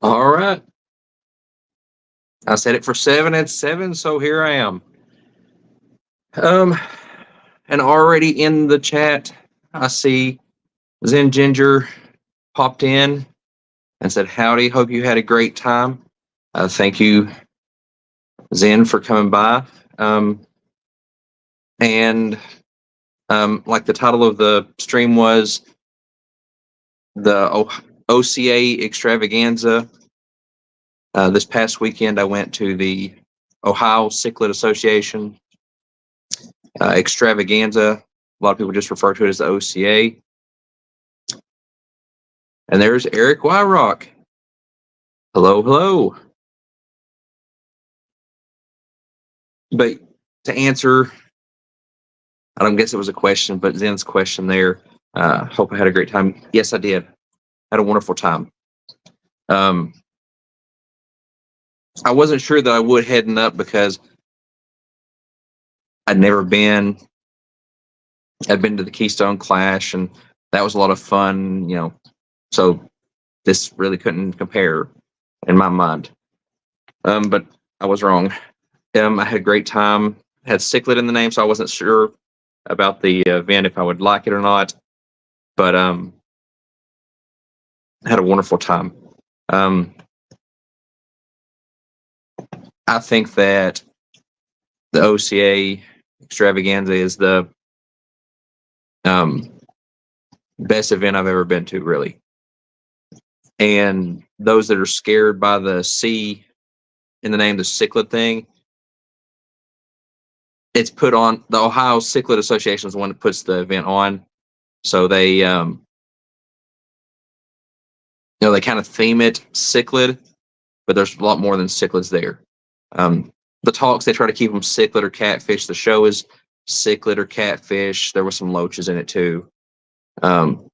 All right. I said it for 7 at 7, so here I am. Um, and already in the chat, I see Zen Ginger popped in and said, "Howdy, hope you had a great time." Thank you, Zen, for coming by. And like the title of the stream was the OCA Extravaganza. This past weekend, I went to the Ohio Cichlid Association Extravaganza. A lot of people just refer to it as the OCA. And there's Eric Wyrock. Hello, hello. But to answer, I don't guess it was a question, but Zen's question there. Hope I had a great time. Yes, I did. Had a wonderful time. I wasn't sure that I would heading up because I'd never been. I'd been to the Keystone Clash, and that was a lot of fun, So this really couldn't compare in my mind. But I was wrong. I had a great time. Had Cichlid in the name, so I wasn't sure about the event if I would like it or not. But had a wonderful time. I think that the OCA Extravaganza is the best event I've ever been to, really. And those that are scared by the C in the name, the cichlid thing, it's put on. The Ohio Cichlid Association is the one that puts the event on. So they, they kind of theme it cichlid, but there's a lot more than cichlids there. The talks, they try to keep them cichlid or catfish. The show is cichlid or catfish. There were some loaches in it too. But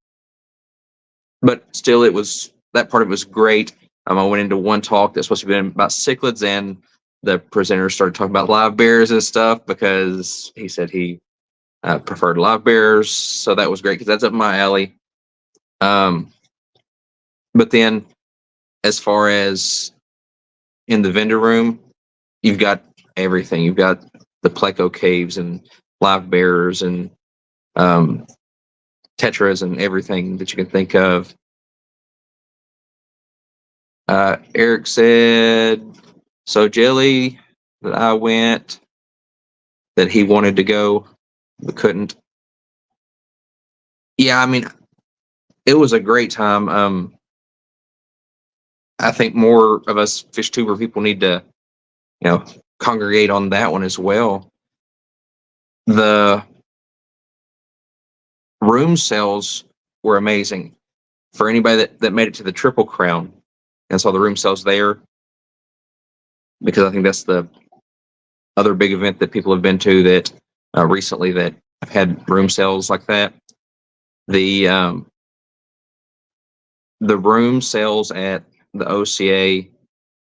still, that part of it was great. I went into one talk that's supposed to be about cichlids, and the presenter started talking about live bears and stuff because he said he preferred live bears. So that was great because that's up my alley. But then, as far as in the vendor room, you've got everything. You've got the Pleco caves and live bears and tetras and everything that you can think of. Eric said, so Jelly, that I went, that he wanted to go, but couldn't. Yeah, it was a great time. I think more of us FishTuber people need to, congregate on that one as well. The room sales were amazing for anybody that made it to the Triple Crown and saw the room sales there, because I think that's the other big event that people have been to that recently that have had room sales like that. The room sales at the OCA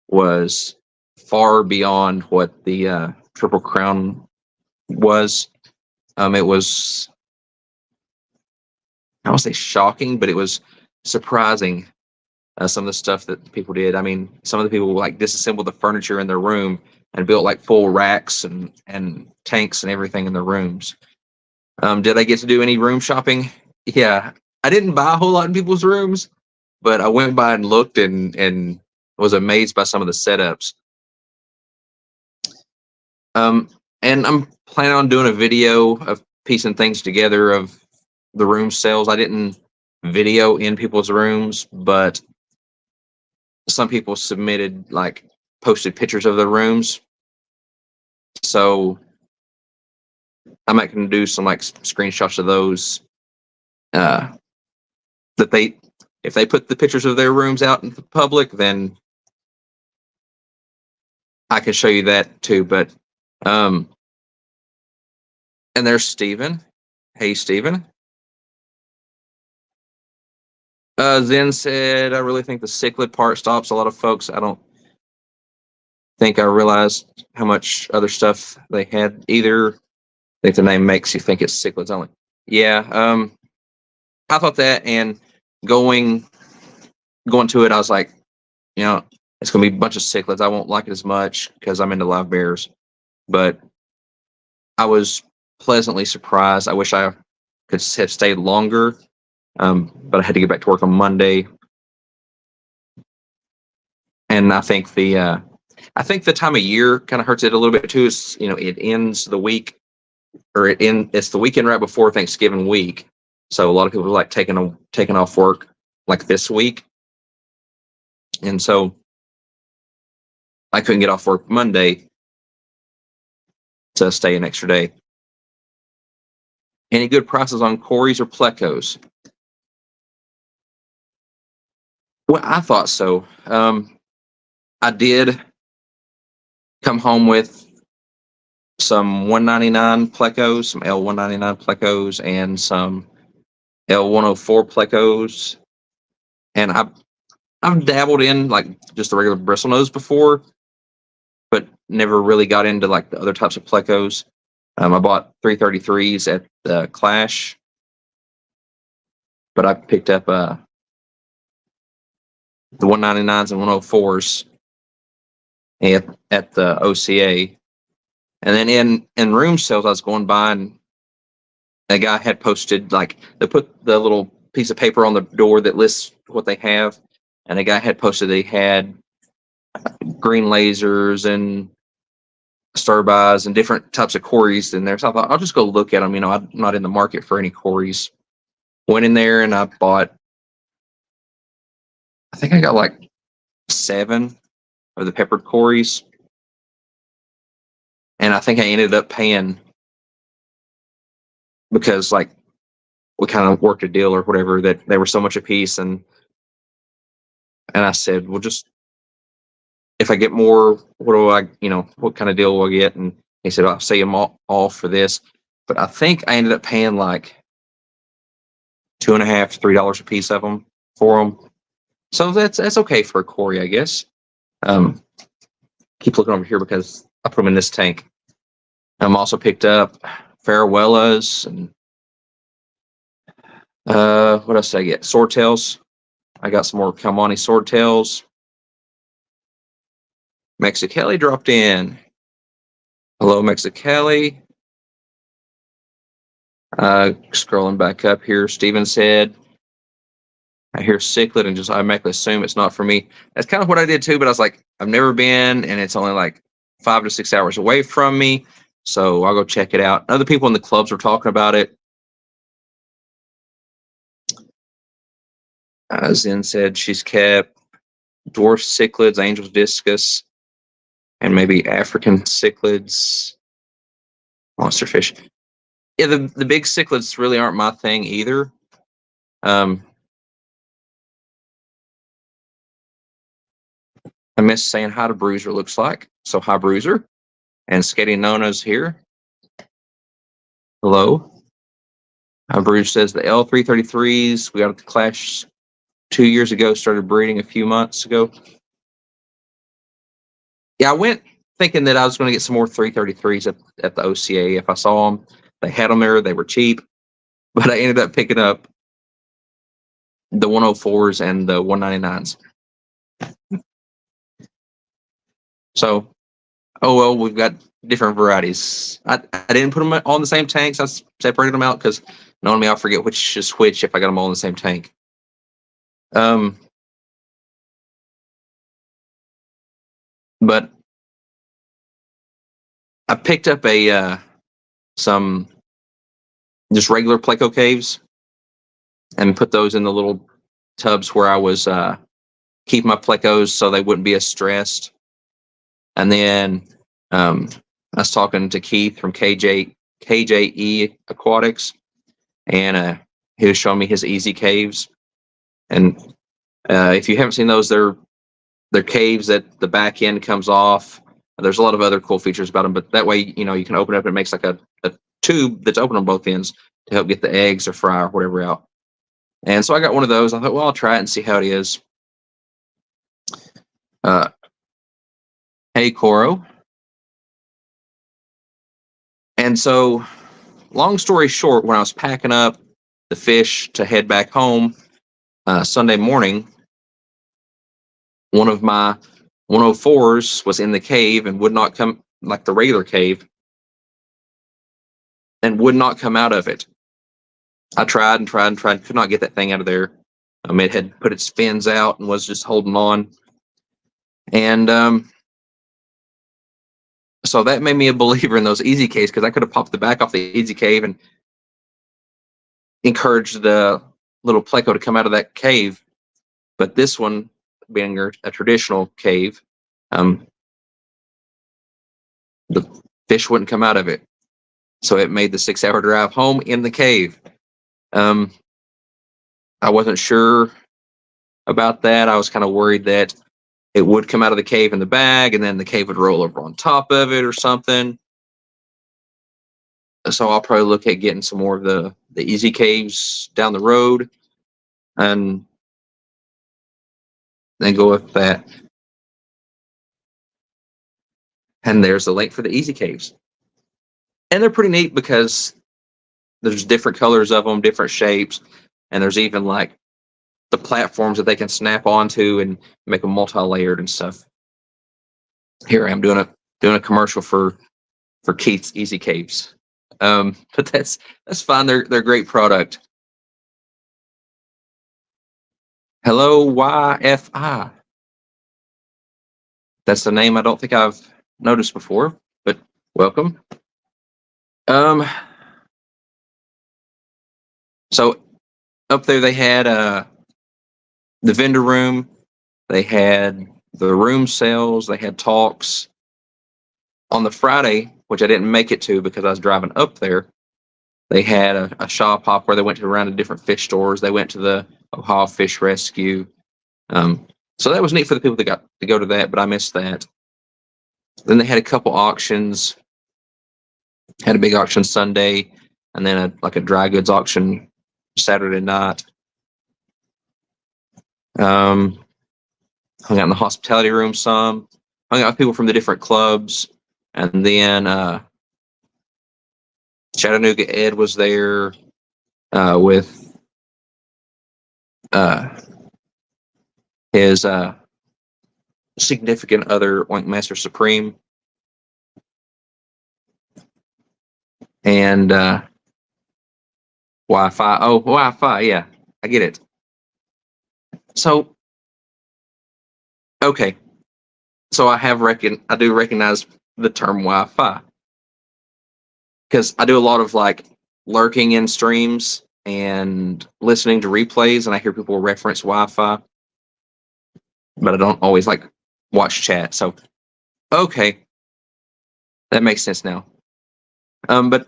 was far beyond what the Triple Crown was. It was, I won't say shocking, but it was surprising. Some of the stuff that people did. Some of the people like disassembled the furniture in their room and built like full racks and tanks and everything in their rooms. Did I get to do any room shopping? Yeah, I didn't buy a whole lot in people's rooms, but I went by and looked and was amazed by some of the setups. And I'm planning on doing a video of piecing things together of the room sales. I didn't video in people's rooms, but some people submitted, posted pictures of their rooms. So I might can do some screenshots of those. That if they put the pictures of their rooms out in the public, then I can show you that too. But and there's Steven. Hey, Steven. Zen said, I really think the cichlid part stops a lot of folks. I don't think I realized how much other stuff they had either. I think the name makes you think it's cichlids only. Yeah, I thought that, and going to it, I was like, you know, it's going to be a bunch of cichlids. I won't like it as much because I'm into live bears. But I was pleasantly surprised. I wish I could have stayed longer, but I had to get back to work on Monday. And I think the time of year kind of hurts it a little bit too. Is it ends the week, or it's the weekend right before Thanksgiving week, so a lot of people are like taking off work like this week, and so I couldn't get off work Monday to stay an extra day. Any good prices on Corys or Plecos? Well, I thought so. I did come home with some 199 Plecos, some L199 Plecos, and some L104 Plecos, and I've dabbled in like just the regular bristle nose before, but never really got into like the other types of Plecos. I bought 333s at the Clash, but I picked up the 199s and 104s at the OCA. And then in room sales, I was going by, and a guy had posted, like, they put the little piece of paper on the door that lists what they have, and a guy had posted they had green lasers and Sturbis and different types of Corys in there. So I thought I'll just go look at them. I'm not in the market for any Corys. Went in there and I bought, I think I got like 7 of the peppered Corys. And I think I ended up paying, because like we kind of worked a deal or whatever, that they were so much a piece, and I said, well, just if I get more, what kind of deal will I get? And he said, I'll say them all for this. But I think I ended up paying like $2.50 to $3 a piece of them for them. So that's okay for a Cory, I guess. Keep looking over here because I put them in this tank. I'm also picked up Farewellas and what else did I get? Swordtails. I got some more Kalmani Swordtails. Mexicali dropped in. Hello, Mexicali. Scrolling back up here, Steven said, I hear cichlid and just automatically assume it's not for me. That's kind of what I did too, but I was like, I've never been, and it's only like 5 to 6 hours away from me, so I'll go check it out. Other people in the clubs were talking about it. Zen said she's kept dwarf cichlids, angel's discus, and maybe African cichlids, monsterfish. Yeah, the big cichlids really aren't my thing either. I miss saying hi to Bruiser, looks like. So hi, Bruiser. And Skating Nona's here. Hello. Bruiser says the L333s, we got at the Clash 2 years ago, started breeding a few months ago. Yeah, I went thinking that I was going to get some more 333s at the OCA if I saw them. They had them there, they were cheap. But I ended up picking up the 104s and the 199s. So, oh well, we've got different varieties. I didn't put them all in the same tanks. I separated them out because knowing me, I'll forget which is which if I got them all in the same tank. But I picked up some just regular Pleco caves and put those in the little tubs where I was keeping my Plecos so they wouldn't be as stressed. And then I was talking to Keith from KJE Aquatics, and he was showing me his easy caves. And if you haven't seen those, they're caves that the back end comes off. There's a lot of other cool features about them, but that way, you can open it up and it makes like a tube that's open on both ends to help get the eggs or fry or whatever out. And so I got one of those. I thought, well, I'll try it and see how it is. Hey, Coro. And so, long story short, when I was packing up the fish to head back home Sunday morning, one of my 104s was in the cave and would not come, like the regular cave, and would not come out of it. I tried and tried and tried, could not get that thing out of there. It had put its fins out and was just holding on. And so that made me a believer in those easy caves, because I could have popped the back off the easy cave and encouraged the little pleco to come out of that cave. But this one, being a traditional cave, the fish wouldn't come out of it. So it made the 6-hour drive home in the cave. I wasn't sure about that. I was kind of worried that it would come out of the cave in the bag, and then the cave would roll over on top of it or something. So I'll probably look at getting some more of the easy caves down the road, and then go with that. And there's the link for the easy caves. And they're pretty neat because there's different colors of them, different shapes, and there's even like the platforms that they can snap onto and make them multi-layered and stuff. Here I am doing a commercial for Keith's Easy Caves. But that's fine. They're a great product. Hello YFI. That's the name I don't think I've noticed before, but welcome. So up there they had the vendor room, they had the room sales, they had talks. On the Friday, which I didn't make it to because I was driving up there, they had a shop hop where they went to around to different fish stores. They went to the Ohio Fish Rescue. So that was neat for the people that got to go to that, but I missed that. Then they had a couple auctions. Had a big auction Sunday, and then a dry goods auction Saturday night. Hung out in the hospitality room some. Hung out with people from the different clubs. And then Chattanooga Ed was there with his significant other, Oink Master Supreme. And Wi-Fi. Oh, Wi-Fi. Yeah, I get it. So, okay. So I do recognize the term Wi-Fi, because I do a lot of like lurking in streams and listening to replays, and I hear people reference Wi-Fi, but I don't always like watch chat. So, okay, that makes sense now. But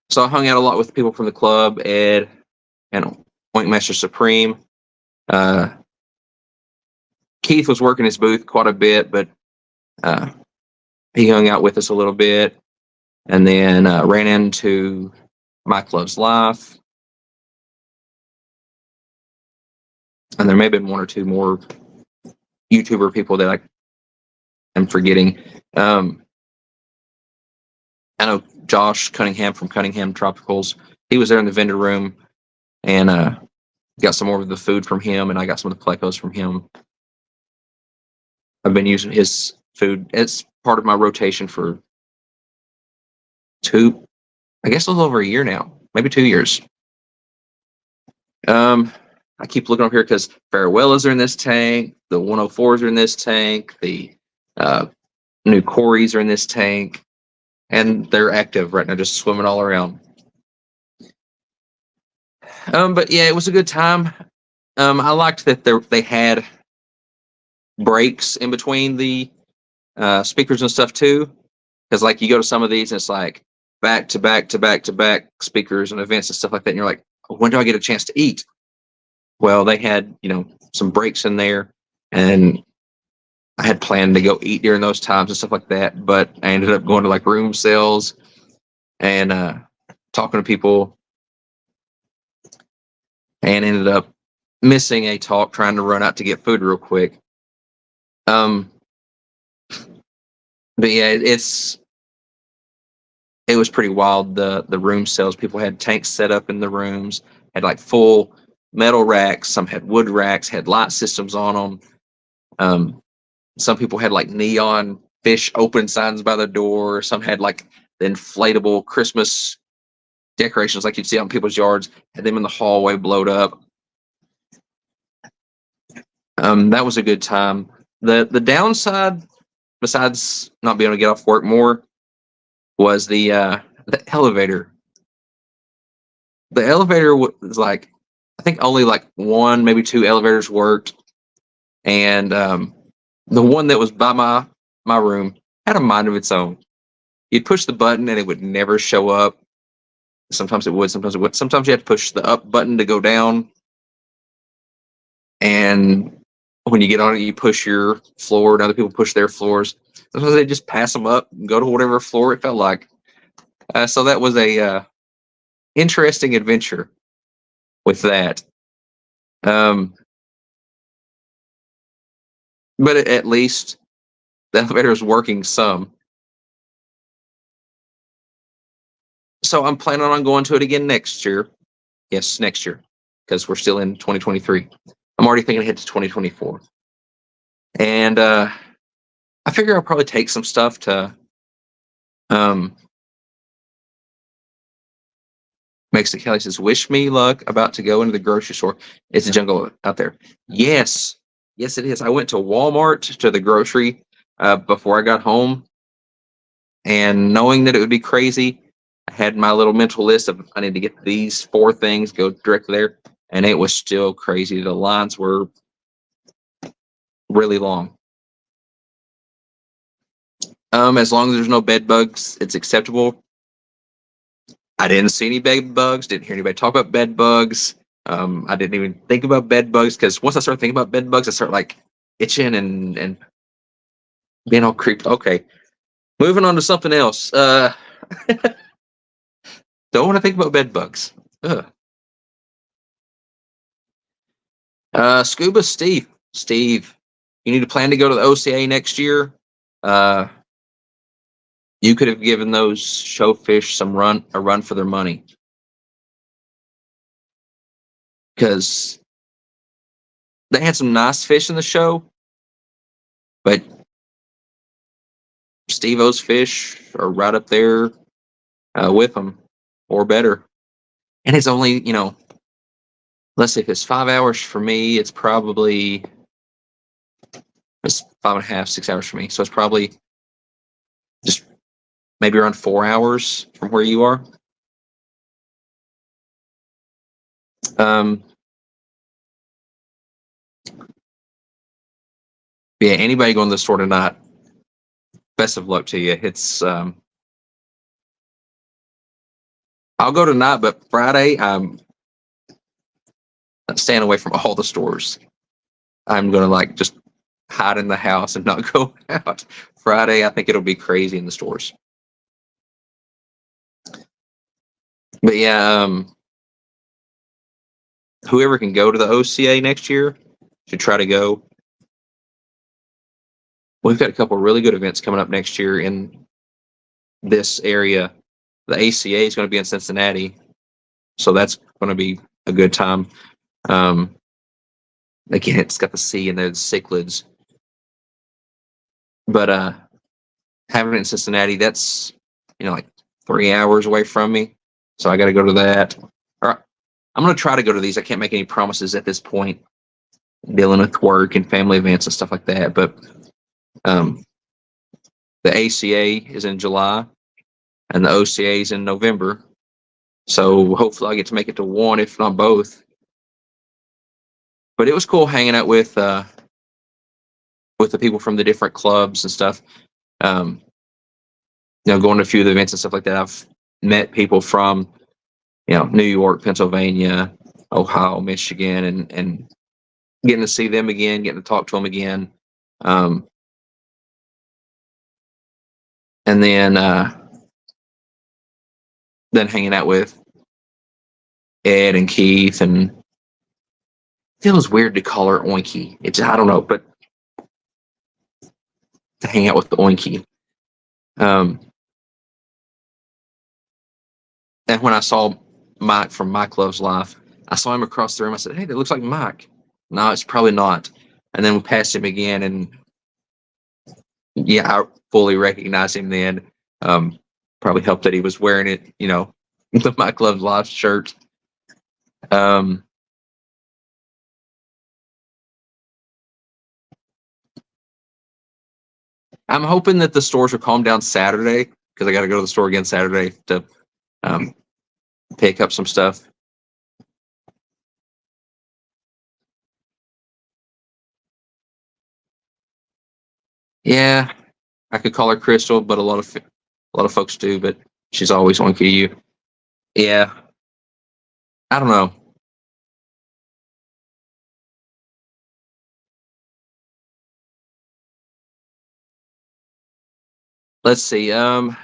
so I hung out a lot with people from the club, Ed and Oink Master Supreme. Keith was working his booth quite a bit, but he hung out with us a little bit, and then ran into Mike Loves Life. And there may have been one or two more YouTuber people that I'm forgetting. I know Josh Cunningham from Cunningham Tropicals. He was there in the vendor room, and got some more of the food from him, and I got some of the plecos from him. I've been using his food. It's part of my rotation for a little over a year now, maybe 2 years. I keep looking up here because Farewellas are in this tank, the 104s are in this tank, the new Corys are in this tank, and they're active right now, just swimming all around. But yeah, it was a good time. I liked that they had breaks in between the speakers and stuff too, because like you go to some of these and it's like back to back to back to back speakers and events and stuff like that, and you're like, when do I get a chance to eat? Well, they had some breaks in there, and I had planned to go eat during those times and stuff like that, but I ended up going to like room sales and talking to people, and ended up missing a talk trying to run out to get food real quick. But yeah, it was pretty wild. The room sales, people had tanks set up in the rooms, had like full metal racks, some had wood racks, had light systems on them. Um, some people had like neon fish open signs by the door. Some had like the inflatable Christmas decorations like you'd see out in people's yards, had them in the hallway blowed up. That was a good time. The downside, besides not being able to get off work more, was the elevator. The elevator was like, I think only like one, maybe two elevators worked, and the one that was by my room had a mind of its own. You'd push the button and it would never show up. Sometimes it would, sometimes it would. Sometimes you had to push the up button to go down, and when you get on it, you push your floor, and other people push their floors. Sometimes they just pass them up and go to whatever floor it felt like. So that was a interesting adventure with that. Um, but at least the elevator is working some. So I'm planning on going to it again next year. Yes, next year, because we're still in 2023. I'm already thinking ahead to 2024. And I figure I'll probably take some stuff to um, Mexican Kelly says, "Wish me luck. About to go into the grocery store. It's a jungle out there." Yes, yes, it is. I went to Walmart to the grocery before I got home, and knowing that it would be crazy, I had my little mental list of I need to get these four things, go directly there, and it was still crazy. The lines were really long. As long as there's no bed bugs, it's acceptable. I didn't see any bed bugs. Didn't hear anybody talk about bed bugs. I didn't even think about bed bugs because once I start thinking about bed bugs, I start like itching and being all creeped. Okay, moving on to something else. Don't want to think about bed bugs. Ugh. Scuba Steve. Steve, you need to plan to go to the OCA next year. Uh, you could have given those showfish a run for their money because they had some nice fish in the show, but Steve O's fish are right up there with them or better. And it's only, let's see, if it's 5 hours for me, it's 5.5, 6 hours for me. So it's probably just maybe around 4 hours from where you are. Yeah, anybody going to the store tonight, best of luck to you. It's I'll go tonight, but Friday I'm staying away from all the stores. I'm gonna like just hide in the house and not go out. Friday, I think it'll be crazy in the stores. But yeah, whoever can go to the OCA next year should try to go. We've got a couple of really good events coming up next year in this area. The ACA is going to be in Cincinnati, so that's going to be a good time. Again, it's got the C and the cichlids, but having it in Cincinnati, that's like 3 hours away from me, so I got to go to that. Or I'm going to try to go to these. I can't make any promises at this point, dealing with work and family events and stuff like that. But the ACA is in July, and the OCA is in November. So hopefully I get to make it to one, if not both. But it was cool hanging out with the people from the different clubs and stuff. Going to a few of the events and stuff like that. I've met people from New York, Pennsylvania, Ohio, Michigan, and getting to see them again, getting to talk to them again. And then hanging out with Ed and Keith, and it feels weird to call her Oinky. I don't know, but to hang out with the Oinky. And when I saw Mike from Mike Loves Life, I saw him across the room. I said, "Hey, that looks like Mike." No, it's probably not. And then we passed him again, and yeah, I fully recognized him then. Probably helped that he was wearing it, the My Club Live shirt. Um, I'm hoping that the stores will calm down Saturday because I got to go to the store again Saturday to um, pick up some stuff. Yeah, I could call her Crystal, but a lot of folks do. But she's always on to you. Yeah, I don't know. Let's see. The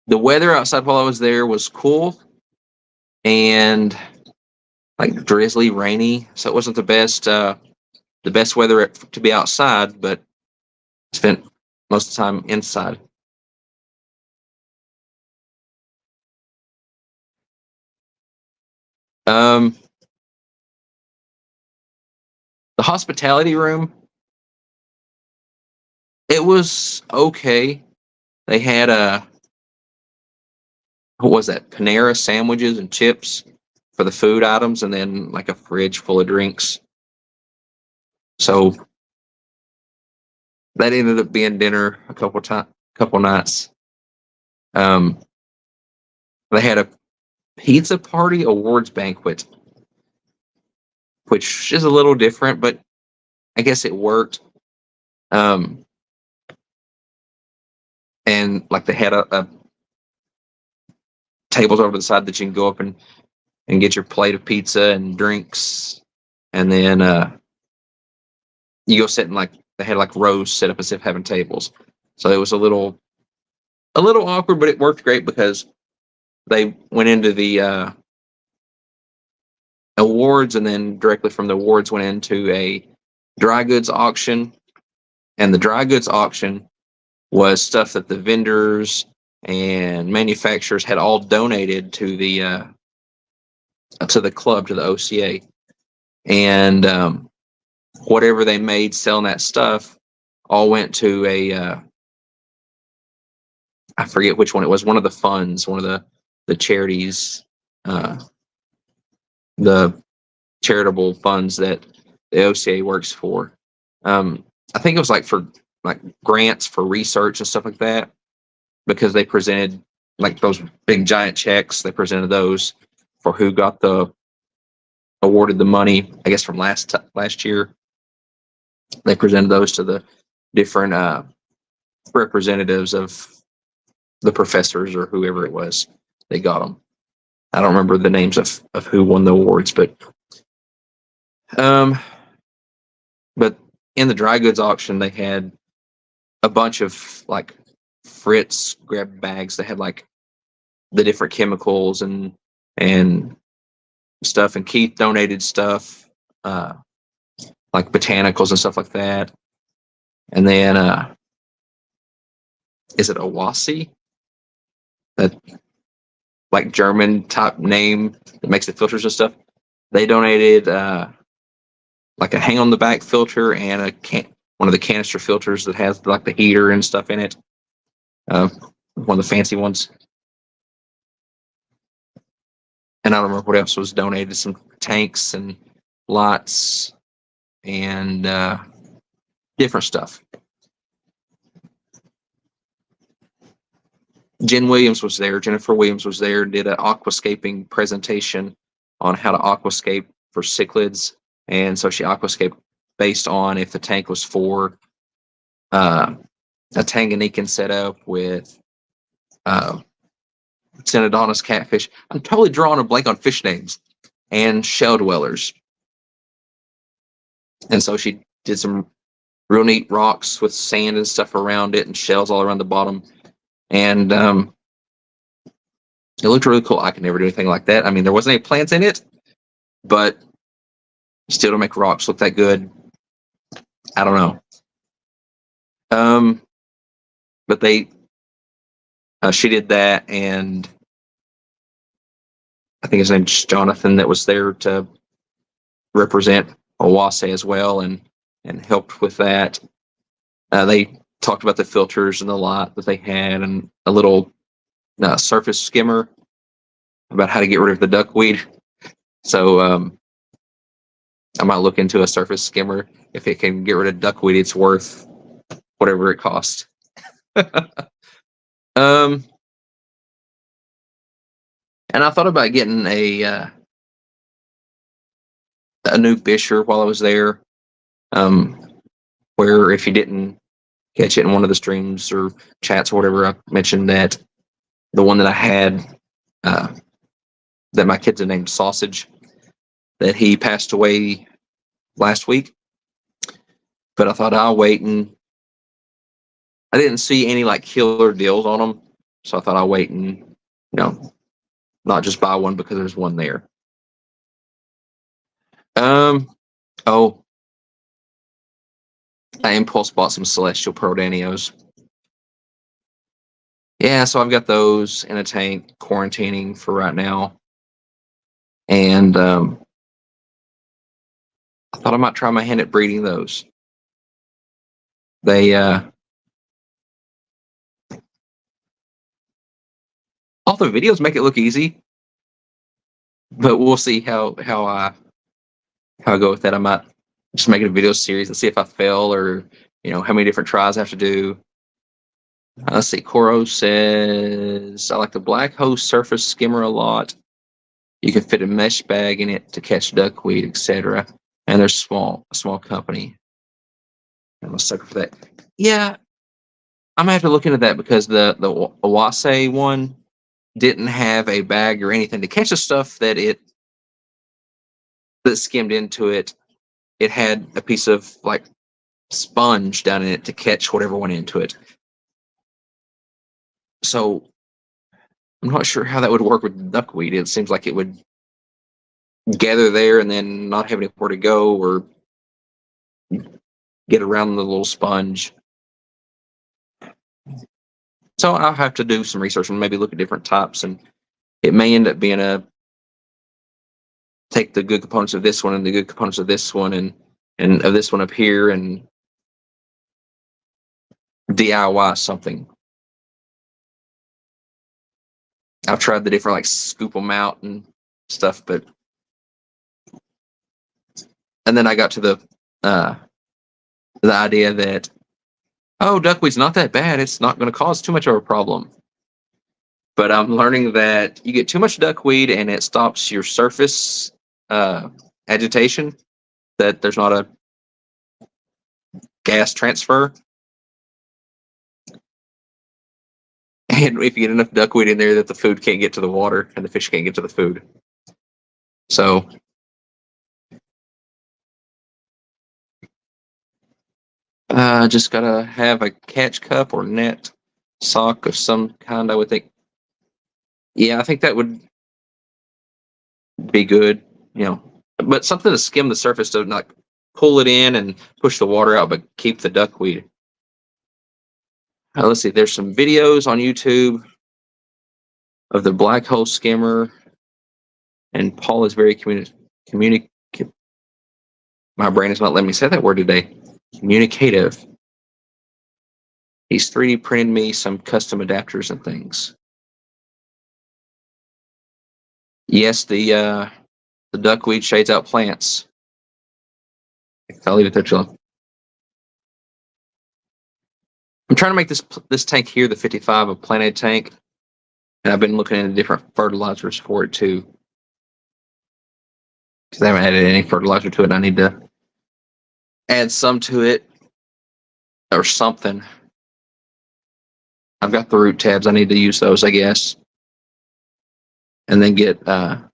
weather outside while I was there was cool and like drizzly, rainy, so it wasn't the best weather to be outside, but spent most of the time inside. Um, the hospitality room, it was okay. They had what was that? Panera sandwiches and chips for the food items, and then like a fridge full of drinks. So that ended up being dinner couple nights. Um, they had a pizza party awards banquet, which is a little different, but I guess it worked. Um, and like they had a tables over the side that you can go up and get your plate of pizza and drinks, and then you go sit in like they had like rows set up as if having tables. So it was a little awkward, but it worked great because they went into the awards, and then directly from the awards went into a dry goods auction, and the dry goods auction was stuff that the vendors and manufacturers had all donated to the club, to the OCA, and whatever they made selling that stuff all went to I forget which one it was, one of the funds, one of the charities, uh, the charitable funds that the OCA works for. I think it was like for like grants for research and stuff like that, because they presented like those big giant checks. They presented those for who got the awarded the money. I guess from last year, they presented those to the different representatives of the professors or whoever it was. They got them. I don't remember the names of who won the awards, um, but in the dry goods auction, they had a bunch of like Fritz grab bags that had like the different chemicals and stuff. And Keith donated stuff, uh, like botanicals and stuff like that. And then is it Owasi? That like German type name that makes the filters and stuff. They donated like a hang on the back filter and one of the canister filters that has like the heater and stuff in it. One of the fancy ones. And I don't remember what else was donated. Some tanks and lights and different stuff. Jen Williams was there. Jennifer Williams was there. Did an aquascaping presentation on how to aquascape for cichlids, and so she aquascaped based on if the tank was for uh, a Tanganyikan setup with uh, Synodontis catfish. I'm totally drawing a blank on fish names and shell dwellers, and so she did some real neat rocks with sand and stuff around it and shells all around the bottom. And it looked really cool. I could never do anything like that. I mean, there wasn't any plants in it, but still to make rocks look that good, I don't know. But she did that, and I think his name's Jonathan that was there to represent Oca as well, and helped with that. They talked about the filters and the lot that they had, and a little surface skimmer about how to get rid of the duckweed. So I might look into a surface skimmer. If it can get rid of duckweed, it's worth whatever it costs. um, and I thought about getting a new fisher while I was there. Where if you didn't catch it in one of the streams or chats or whatever, I mentioned that the one that I had, that my kids had named Sausage, that he passed away last week. But I thought I'll wait, and I didn't see any like killer deals on them, so I thought I'll wait and not just buy one because there's one there. Oh, I impulse bought some Celestial Pearl Danios. Yeah, so I've got those in a tank, quarantining for right now, and I thought I might try my hand at breeding those. They all the videos make it look easy, but we'll see how I go with that. I might just make it a video series and see if I fail, or how many different tries I have to do. Let's see. Coro says I like the Black Hose surface skimmer a lot. You can fit a mesh bag in it to catch duckweed, etc. And they're a small company. I'm a sucker for that. Yeah, I'm gonna have to look into that because the Oca one didn't have a bag or anything to catch the stuff that skimmed into it. It had a piece of like sponge down in it to catch whatever went into it. So I'm not sure how that would work with duckweed. It seems like it would gather there and then not have anywhere to go or get around the little sponge. So I'll have to do some research and maybe look at different types, and it may end up being take the good components of this one and the good components of this one and of this one up here and DIY something. I've tried the different like scoop them out and stuff, and then I got to the idea that duckweed's not that bad. It's not going to cause too much of a problem. But I'm learning that you get too much duckweed and it stops your surface agitation. That there's not a gas transfer. And if you get enough duckweed in there, that the food can't get to the water and the fish can't get to the food. So just gotta have a catch cup or net sock of some kind, I would think. Yeah, I think that would be good, but something to skim the surface to not pull it in and push the water out, but keep the duckweed. Let's see, there's some videos on YouTube of the black hole skimmer, and Paul is very communicative. My brain is not letting me say that word today. Communicative. He's 3D printed me some custom adapters and things. Yes, the duckweed shades out plants. I'll leave it there, Jill. I'm trying to make this tank here, the 55, a planted tank, and I've been looking into different fertilizers for it too, because I haven't added any fertilizer to it. And I need to add some to it or something. I've got the root tabs. I need to use those, I guess, and then get. I've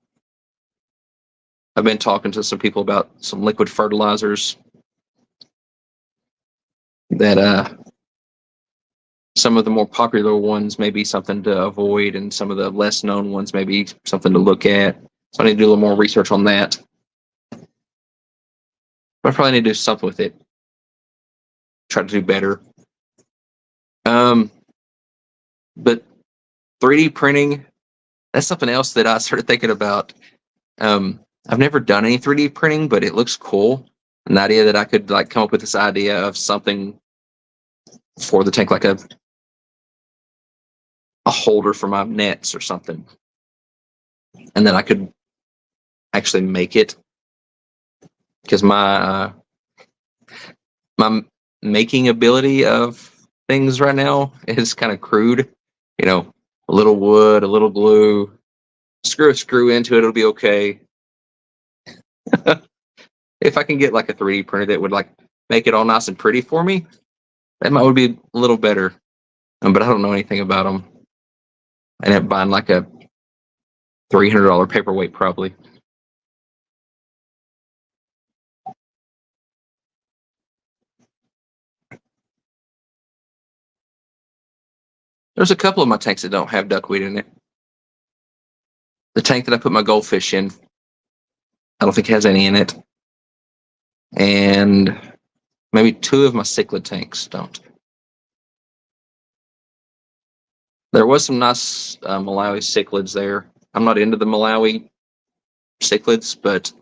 been talking to some people about some liquid fertilizers that some of the more popular ones may be something to avoid, and some of the less known ones may be something to look at. So I need to do a little more research on that. But I probably need to do something with it. Try to do better. But 3D printing, that's something else that I started thinking about. I've never done any 3D printing, but it looks cool. an idea that I could like come up with this idea of something for the tank, like a holder for my nets or something, and then I could actually make it, because my making ability of things right now is kind of crude. You know, a little wood, a little glue, screw a screw into it, it'll be okay. If I can get like a 3D printer that would like make it all nice and pretty for me, that might would be a little better. But I don't know anything about them. I ended up buying like a $300 paperweight probably. There's a couple of my tanks that don't have duckweed in it. The tank that I put my goldfish in, I don't think has any in it. And maybe 2 of my cichlid tanks don't. There was some nice Malawi cichlids there. I'm not into the Malawi cichlids, but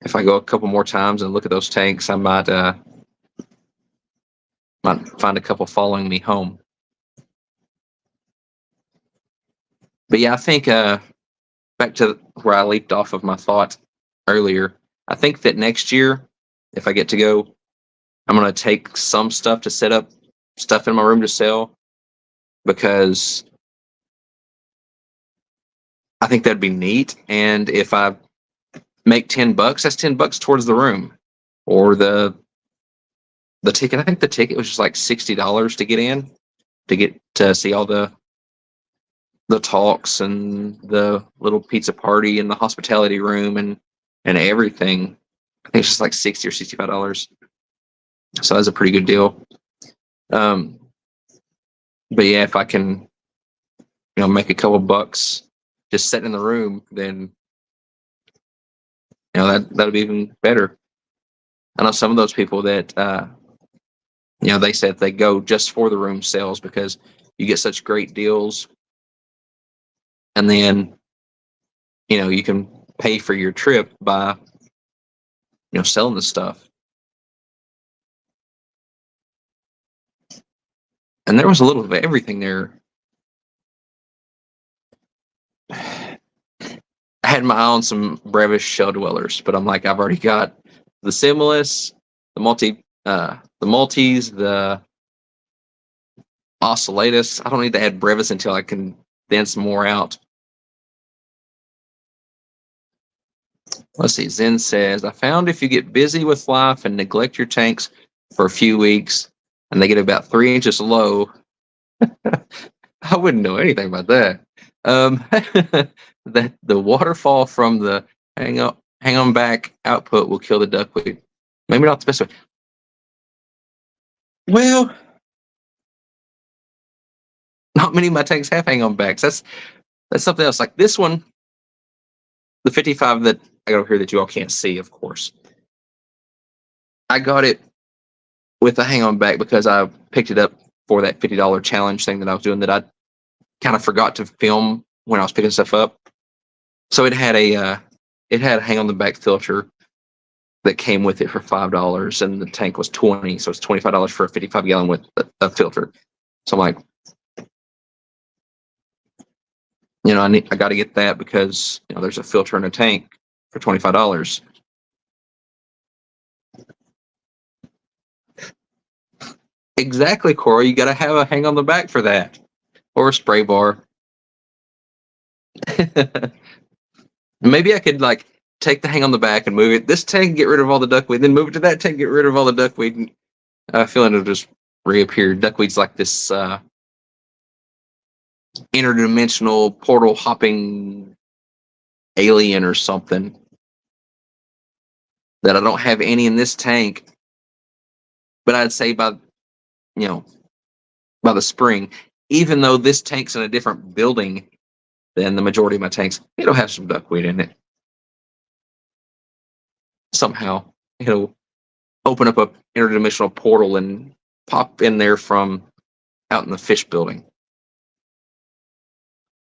if I go a couple more times and look at those tanks, I might find a couple following me home. But yeah, I think back to where I leaped off of my thought earlier. I think that next year, if I get to go, I'm going to take some stuff to set up stuff in my room to sell, because I think that'd be neat. And if I make $10, that's $10 towards the room, or the ticket. I think the ticket was just like $60 to get in, to get to see all the talks and the little pizza party and the hospitality room and everything. I think it's just like $60 or $65. So that's a pretty good deal. But yeah, if I can, make a couple bucks just sitting in the room, then that'll be even better. I know some of those people that they said they go just for the room sales because you get such great deals, and then you can pay for your trip by selling the stuff. And there was a little of everything there. I had my eye on some brevish shell dwellers, but I'm like, I've already got the Similis, the Maltese, the Ocellatus. I don't need to add brevis until I can thin some more out. Let's see. Zen says, I found if you get busy with life and neglect your tanks for a few weeks and they get about 3 inches low, I wouldn't know anything about that. That the waterfall from the hang on back output will kill the duckweed. Maybe not the best way. Well, not many of my tanks have hang on backs. That's something else. Like this one, the 55 that I got over here that you all can't see, of course. I got it with a hang on back because I picked it up for that $50 challenge thing that I was doing that I kind of forgot to film when I was picking stuff up. So it had a hang on the back filter that came with it for $5, and the tank was $20, so it's $25 for a 55-gallon with a filter. So I'm like, I got to get that because there's a filter in a tank for $25. Exactly, Corey. You got to have a hang on the back for that, or a spray bar. Maybe I could like take the hang on the back and move it this tank, get rid of all the duckweed, then move it to that tank, get rid of all the duckweed. And I feel it'll just reappear. Duckweed's like this interdimensional portal hopping alien or something that I don't have any in this tank. But I'd say by the spring, even though this tank's in a different building than the majority of my tanks, it'll have some duckweed in it. Somehow it'll open up a interdimensional portal and pop in there from out in the fish building.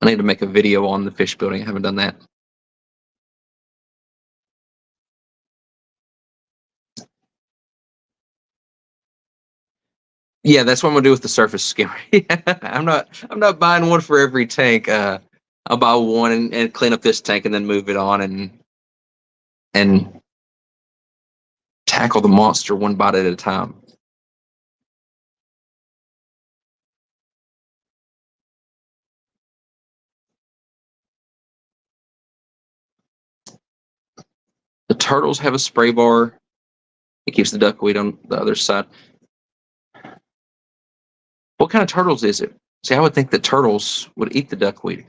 I need to make a video on the fish building. I haven't done that. Yeah, that's what I'm gonna do with the surface skimmer. I'm not buying one for every tank. I'll buy one and clean up this tank and then move it on and tackle the monster one bite at a time. The turtles have a spray bar. It keeps the duckweed on the other side. What kind of turtles is it? See, I would think that turtles would eat the duckweed.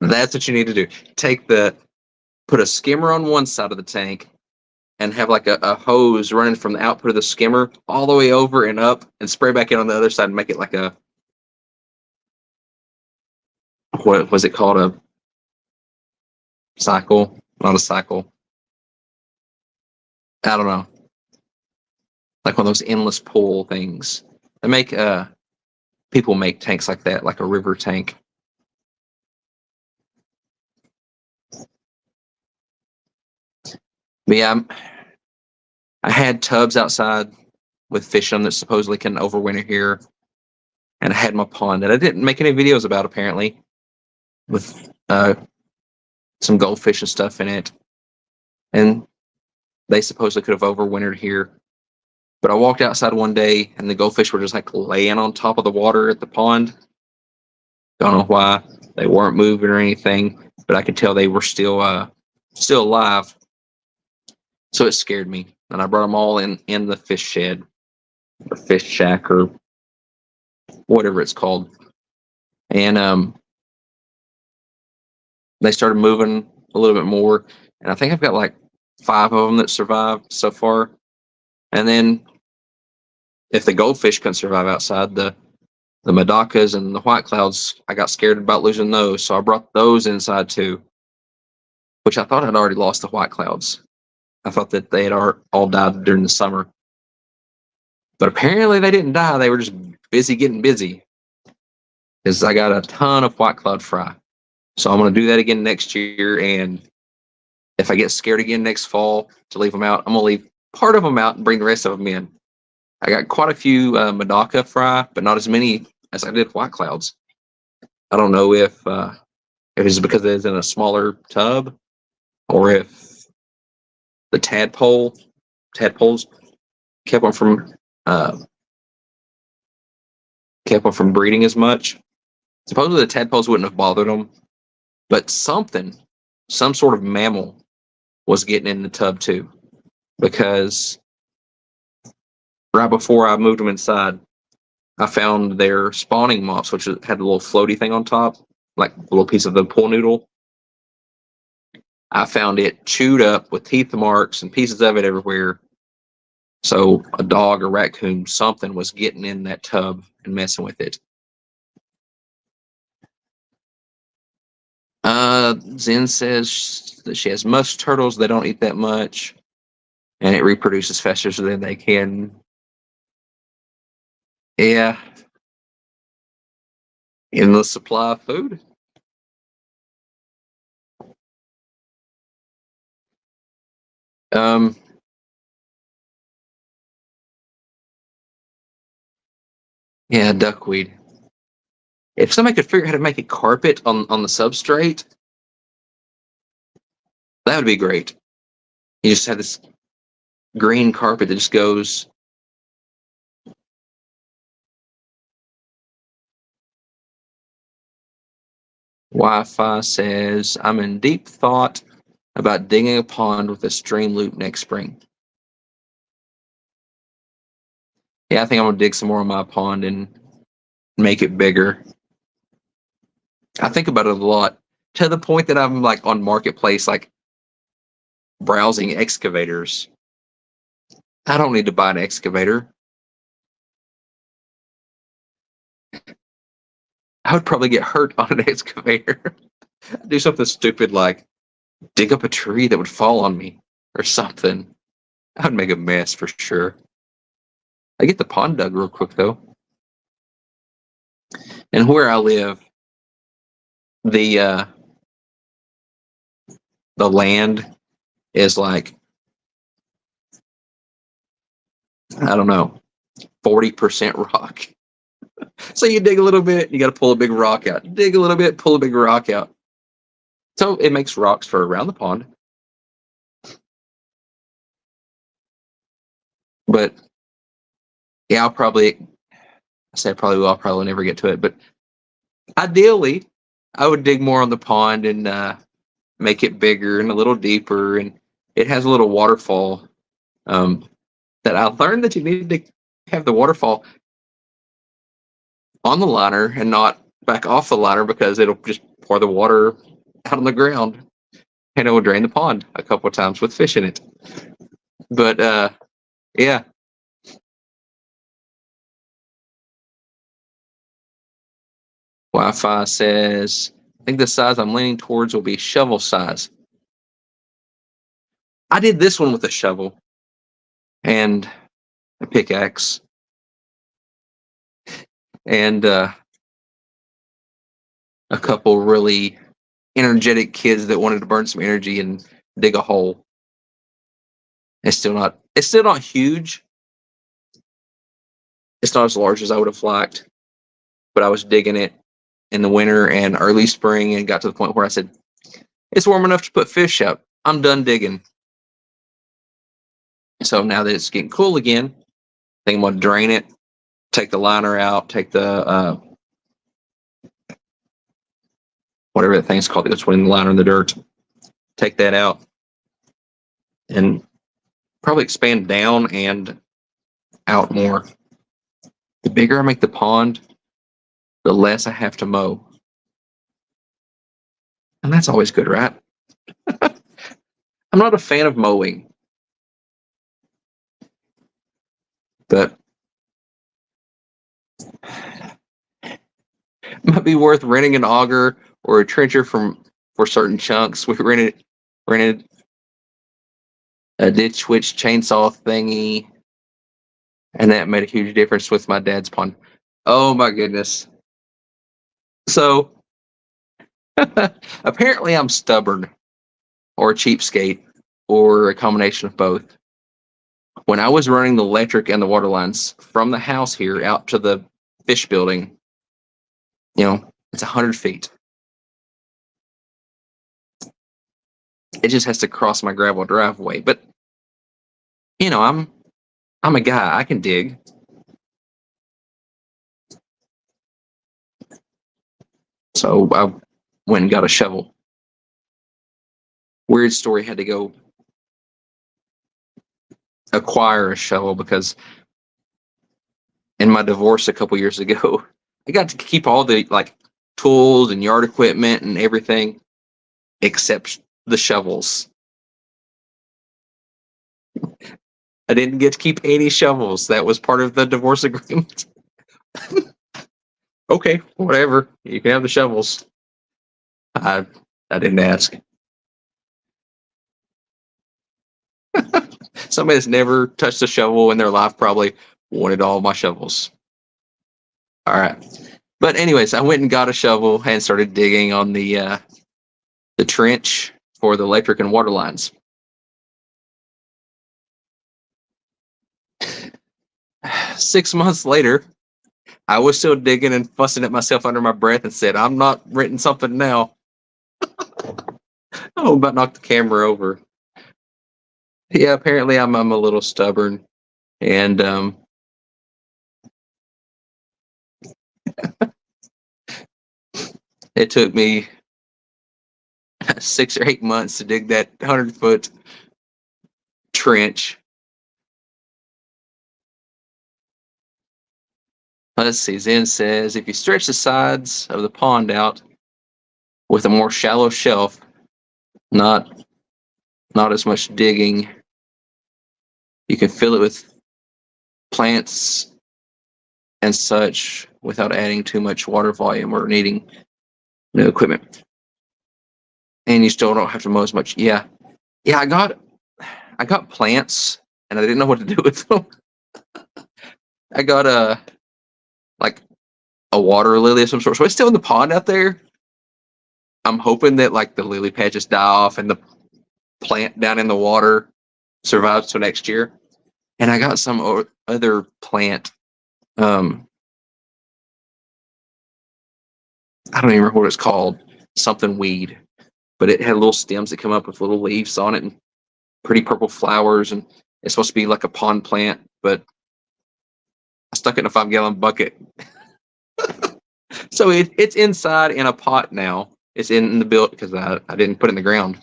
That's what you need to do. Put a skimmer on one side of the tank and have like a hose running from the output of the skimmer all the way over and up and spray back in on the other side and make it like a, what was it called? A cycle? Not a cycle. I don't know. Like one of those endless pool things. They make people make tanks like that, like a river tank. But yeah, I had tubs outside with fish on that supposedly can overwinter here, and I had my pond that I didn't make any videos about apparently, with some goldfish and stuff in it, and they supposedly could have overwintered here. But I walked outside one day and the goldfish were just like laying on top of the water at the pond. Don't know why they weren't moving or anything, but I could tell they were still alive. So it scared me, and I brought them all in the fish shed or fish shack or whatever it's called, and they started moving a little bit more, and I think I've got like 5 of them that survived so far. And then if the goldfish couldn't survive outside, the medocas and the white clouds, I got scared about losing those, so I brought those inside too, which I thought I'd already lost the white clouds. I thought that they had all died during the summer. But apparently they didn't die. They were just busy getting busy. Because I got a ton of white cloud fry. So I'm going to do that again next year. And if I get scared again next fall to leave them out, I'm going to leave part of them out and bring the rest of them in. I got quite a few Madoka fry, but not as many as I did white clouds. I don't know if it's because it's in a smaller tub or if the tadpoles kept them from breeding as much. Supposedly the tadpoles wouldn't have bothered them, but some sort of mammal was getting in the tub too, because right before I moved them inside, I found their spawning mops, which had a little floaty thing on top, like a little piece of the pool noodle. I found it chewed up with teeth marks and pieces of it everywhere. So a dog or raccoon, something was getting in that tub and messing with it. Zen says that she has musk turtles. They don't eat that much, and it reproduces faster than they can. Yeah. Endless supply of food. Yeah, duckweed. If somebody could figure out how to make a carpet on the substrate, that would be great. You just have this green carpet that just goes. Wi-Fi says, I'm in deep thought about digging a pond with a stream loop next spring. Yeah, I think I'm going to dig some more on my pond and make it bigger. I think about it a lot, to the point that I'm like on Marketplace, like browsing excavators. I don't need to buy an excavator. I would probably get hurt on an excavator. Do something stupid like dig up a tree that would fall on me or something. I would make a mess for sure. I get the pond dug real quick though. And where I live, the land is like I don't know, 40% rock. So you dig a little bit, you got to pull a big rock out. Dig a little bit, pull a big rock out. So it makes rocks for around the pond. But yeah, I'll probably never get to it. But ideally, I would dig more on the pond and make it bigger and a little deeper. And it has a little waterfall that I learned that you need to have the waterfall on the liner and not back off the liner because it'll just pour the water out on the ground and it will drain the pond a couple of times with fish in it. But yeah. Wi-Fi says, I think the size I'm leaning towards will be shovel size. I did this one with a shovel and a pickaxe and a couple really energetic kids that wanted to burn some energy and dig a hole. It's still not huge. It's not as large as I would have liked, but I was digging it in the winter and early spring and got to the point where I said, it's warm enough to put fish out. I'm done digging. So now that it's getting cool again, I think I'm going to drain it, take the liner out, take the whatever that thing's called that's between the liner and the dirt, take that out, and probably expand down and out more. The bigger I make the pond, the less I have to mow. And that's always good, right? I'm not a fan of mowing. But it might be worth renting an auger or a trencher for certain chunks. We rented a ditch witch chainsaw thingy, and that made a huge difference with my dad's pond. Oh my goodness. So apparently I'm stubborn or a cheapskate or a combination of both. When I was running the electric and the water lines from the house here out to the fish building, it's 100 feet. It just has to cross my gravel driveway. But I'm a guy. I can dig. So I went and got a shovel. Weird story, had to go acquire a shovel because in my divorce a couple years ago, I got to keep all the tools and yard equipment and everything except the shovels. I didn't get to keep any shovels. That was part of the divorce agreement. Okay, whatever. You can have the shovels. I didn't ask. Somebody that's never touched a shovel in their life probably wanted all my shovels. All right. But anyways, I went and got a shovel and started digging on the trench for the electric and water lines. Six months later, I was still digging and fussing at myself under my breath and said, I'm not renting something now. Oh, about knocked the camera over. Yeah, apparently I'm a little stubborn. And it took me 6 or 8 months to dig that 100-foot trench. Let's see. Zen says, if you stretch the sides of the pond out with a more shallow shelf, not as much digging, you can fill it with plants and such without adding too much water volume or needing new equipment. And you still don't have to mow as much. Yeah, I got plants and I didn't know what to do with them. I got a water lily of some sort. So it's still in the pond out there. I'm hoping that the lily pads die off and the plant down in the water survives till next year. And I got some other plant. Um, I don't even remember what it's called. Something weed, but it had little stems that come up with little leaves on it and pretty purple flowers. And it's supposed to be like a pond plant, but I stuck it in a 5-gallon bucket. So it's inside in a pot now. It's in the build because I didn't put it in the ground.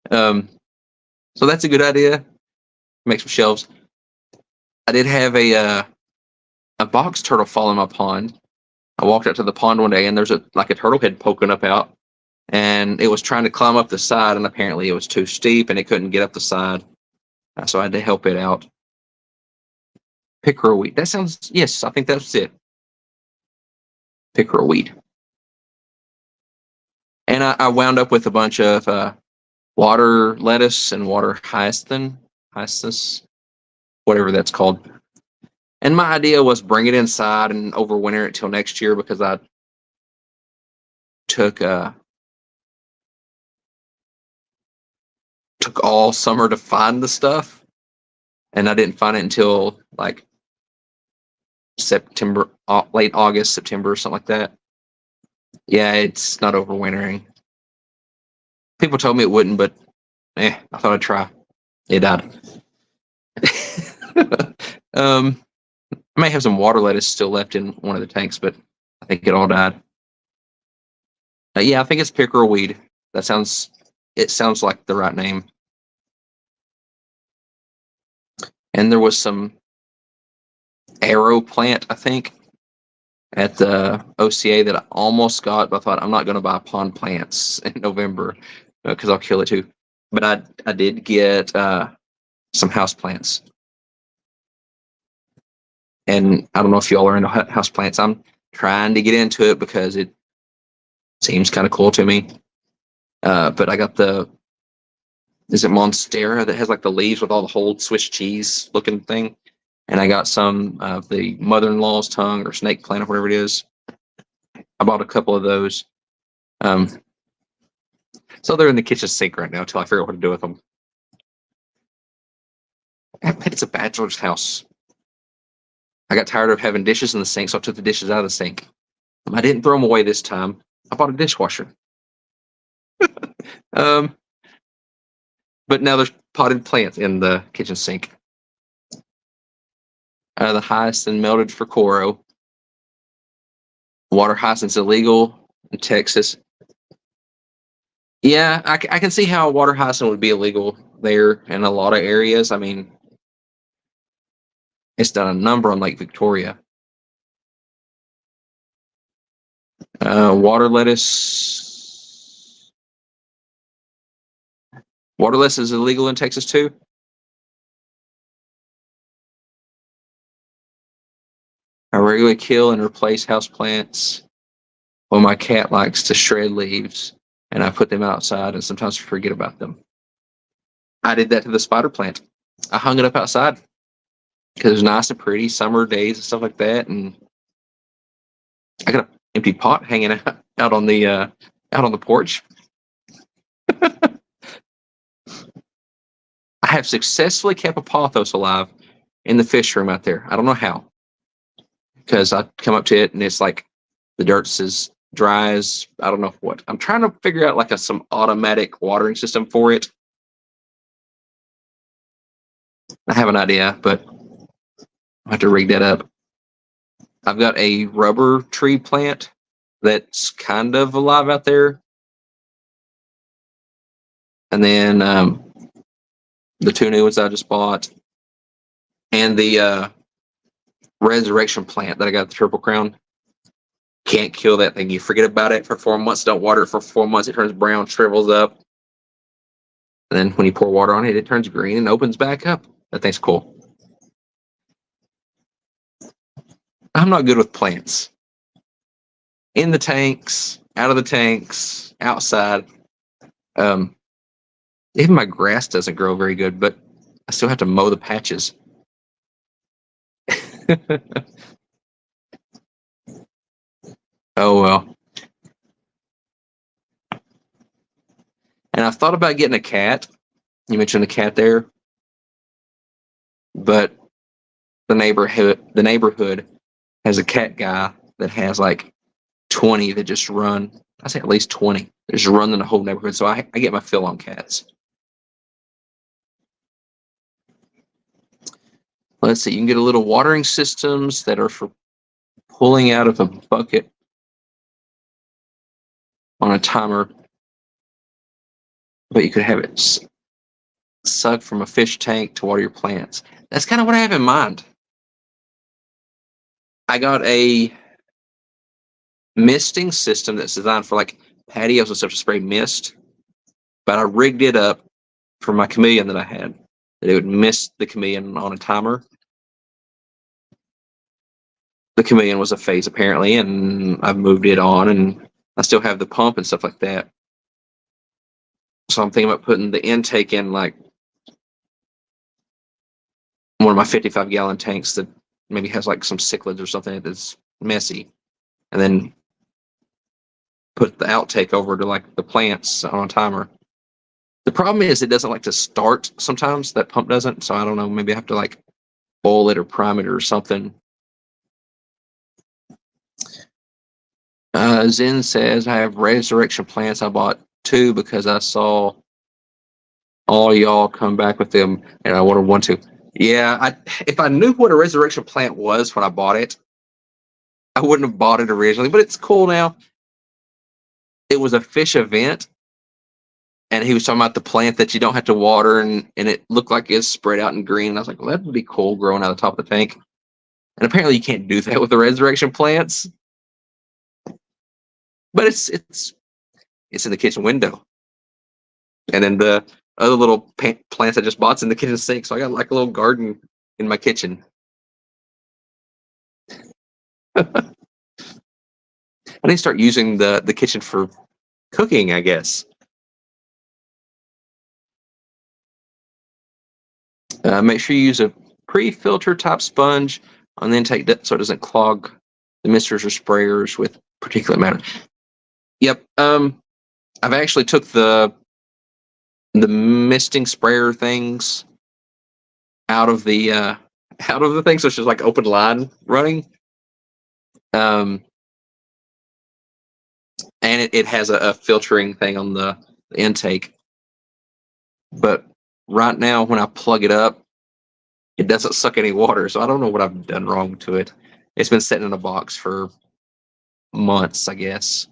um, so that's a good idea. Make some shelves. I did have a box turtle fall in my pond. I walked out to the pond one day and there's a turtle head poking up out, and it was trying to climb up the side, and apparently it was too steep and it couldn't get up the side. So I had to help it out. Pickerel. That sounds, yes, I think that's it. Pickerel. And I wound up with a bunch of water lettuce and water hyacinthus, whatever that's called. And my idea was bring it inside and overwinter it till next year, because I took all summer to find the stuff, and I didn't find it until like September, late August, September, something like that. Yeah, it's not overwintering. People told me it wouldn't, but I thought I'd try. It died. I may have some water lettuce still left in one of the tanks, but I think it all died. Yeah, I think it's pickerel weed. It sounds like the right name. And there was some arrow plant, I think, at the OCA that I almost got, but I thought I'm not going to buy pond plants in November because I'll kill it too. But I did get some house plants. And I don't know if y'all are into house plants. I'm trying to get into it because it seems kind of cool to me. But I got is it Monstera that has like the leaves with all the whole Swiss cheese looking thing? And I got some of the mother-in-law's tongue or snake plant or whatever it is. I bought a couple of those. So they're in the kitchen sink right now until I figure out what to do with them. I bet it's a bachelor's house. I got tired of having dishes in the sink, so I took the dishes out of the sink. I didn't throw them away this time. I bought a dishwasher. But now there's potted plants in the kitchen sink. The hyacinth melted for Coro. Water hyacinth's illegal in Texas. Yeah, I can see how water hyacinth would be illegal there in a lot of areas. I mean, it's done a number on Lake Victoria. Water lettuce. Water lettuce is illegal in Texas too. I regularly kill and replace houseplants. Well, my cat likes to shred leaves, and I put them outside and sometimes forget about them. I did that to the spider plant. I hung it up outside because it was nice and pretty, summer days and stuff like that. And I got an empty pot hanging out on the porch. I have successfully kept a pothos alive in the fish room out there. I don't know how, because I come up to it and it's like the dirt's as dry as I don't know what. I'm trying to figure out like some automatic watering system for it. I have an idea, but I have to rig that up. I've got a rubber tree plant that's kind of alive out there. And then the 2 new ones I just bought. And the resurrection plant that I got at the Triple Crown. Can't kill that thing. You forget about it for 4 months. Don't water it for 4 months. It turns brown, shrivels up. And then when you pour water on it, it turns green and opens back up. That thing's cool. I'm not good with plants. In the tanks, out of the tanks, outside. Even my grass doesn't grow very good, but I still have to mow the patches. Oh well. And I've thought about getting a cat You mentioned the cat there, but the neighborhood has a cat guy that has like 20 that just run. I say at least 20. They just run in the whole neighborhood. So I get my fill on cats. Let's see. You can get a little watering systems that are for pulling out of a bucket on a timer, but you could have it suck from a fish tank to water your plants. That's kind of what I have in mind. I got a misting system that's designed for like patios and stuff to spray mist, but I rigged it up for my chameleon that I had, that it would mist the chameleon on a timer. The chameleon was a phase apparently, and I've moved it on, and I still have the pump and stuff like that. So I'm thinking about putting the intake in like one of my 55-gallon tanks that maybe has like some cichlids or something that's messy, and then put the outtake over to like the plants on a timer. The problem is it doesn't like to start sometimes. That pump doesn't, so I don't know. Maybe I have to like oil it or prime it or something. Zen says I have resurrection plants. I bought 2 because I saw all y'all come back with them, and I wanted one too. Yeah, if I knew what a resurrection plant was when I bought it, I wouldn't have bought it originally. But it's cool now. It was a fish event, and he was talking about the plant that you don't have to water, and it looked like it's spread out in green. And I was like, well, that would be cool growing out of the top of the tank. And apparently, you can't do that with the resurrection plants. But it's in the kitchen window, and then the other little plants I just bought's in the kitchen sink. So I got like a little garden in my kitchen. I need to start using the kitchen for cooking, I guess. Make sure you use a pre-filter type sponge on the intake so it doesn't clog the misters or sprayers with particulate matter. Yep. I've actually took the misting sprayer things out of the thing, so it's just like open line running. And it has a filtering thing on the intake. But right now, when I plug it up, it doesn't suck any water. So I don't know what I've done wrong to it. It's been sitting in a box for months, I guess.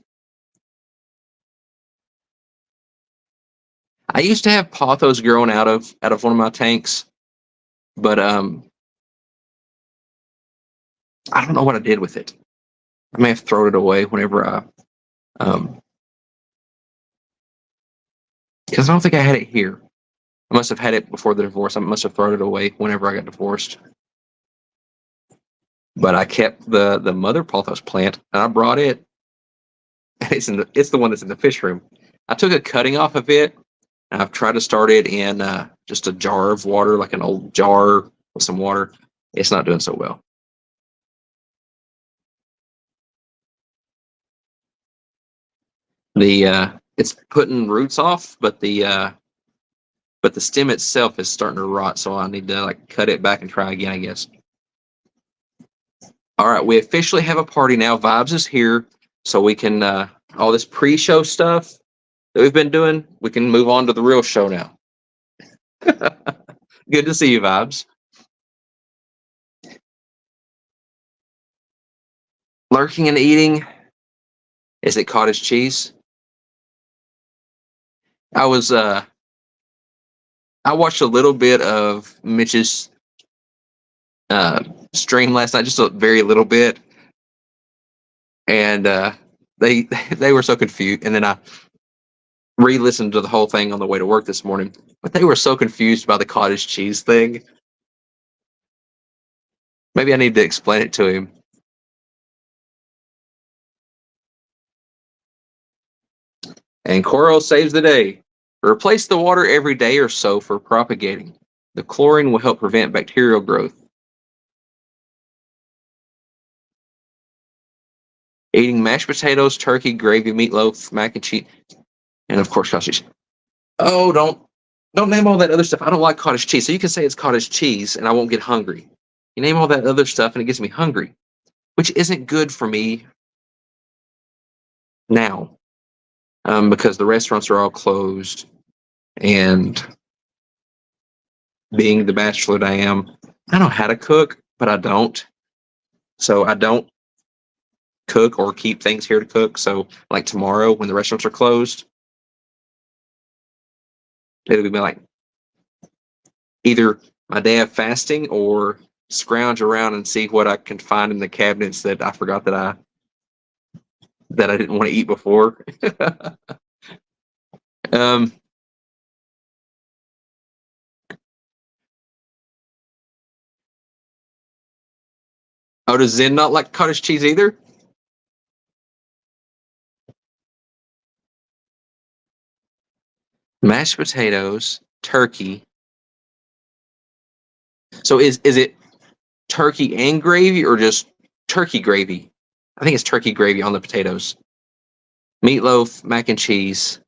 I used to have pothos growing out of one of my tanks, but I don't know what I did with it. I may have thrown it away whenever I because I don't think I had it here. I must have had it before the divorce. I must have thrown it away whenever I got divorced. But I kept the mother pothos plant, and I brought it. It's the one that's in the fish room. I took a cutting off of it, and I've tried to start it in just a jar of water, like an old jar with some water. It's not doing so well. It's putting roots off, but the stem itself is starting to rot, so I need to like cut it back and try again, I guess. All right, we officially have a party now. Vibes is here, so we can all this pre-show stuff that we've been doing, we can move on to the real show now. Good to see you, Vibes. Lurking and eating. Is it cottage cheese? I watched a little bit of Mitch's stream last night, just a very little bit, and they were so confused. And then I re-listened to the whole thing on the way to work this morning, but they were so confused by the cottage cheese thing. Maybe I need to explain it to him. And Coro saves the day. Replace the water every day or so for propagating. The chlorine will help prevent bacterial growth. Eating mashed potatoes, turkey, gravy, meatloaf, mac and cheese, and of course sausage. Oh, don't Don't name all that other stuff. I don't like cottage cheese. So you can say it's cottage cheese and I won't get hungry. You name all that other stuff and it gets me hungry, which isn't good for me now, because the restaurants are all closed. And being the bachelor that I am, I know how to cook, but I don't. So I don't cook or keep things here to cook. So, like tomorrow when the restaurants are closed, it'll be like either my day of fasting or scrounge around and see what I can find in the cabinets that I forgot that I didn't want to eat before. um, oh, does Zen not like cottage cheese either? Mashed potatoes, turkey. So is it turkey and gravy or just turkey gravy? I think it's turkey gravy on the potatoes. Meatloaf, mac and cheese,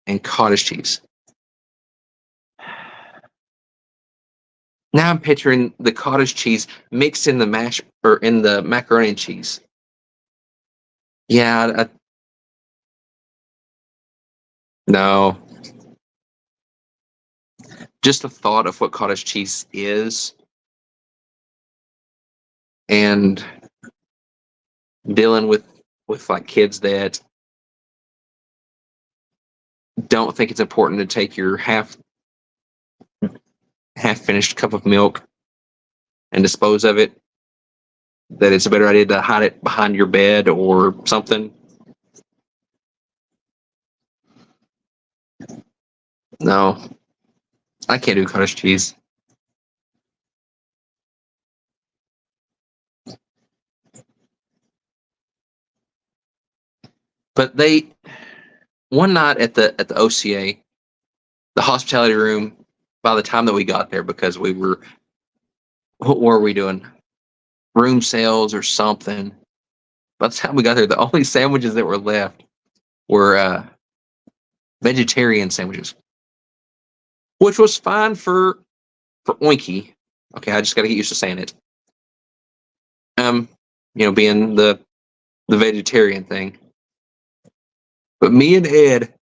and cottage cheese. Now I'm picturing the cottage cheese mixed in the mash or in the macaroni and cheese. Yeah, no. Just the thought of what cottage cheese is and dealing with like kids that don't think it's important to take your half finished cup of milk and dispose of it, that it's a better idea to hide it behind your bed or something. No, I can't do cottage cheese. But they one night at the OCA, the hospitality room, by the time that we got there, because we were what were we doing? Room sales or something. By the time we got there, the only sandwiches that were left were vegetarian sandwiches, which was fine for Oinky. Okay, I just got to get used to saying it. Um, being the vegetarian thing. But me and Ed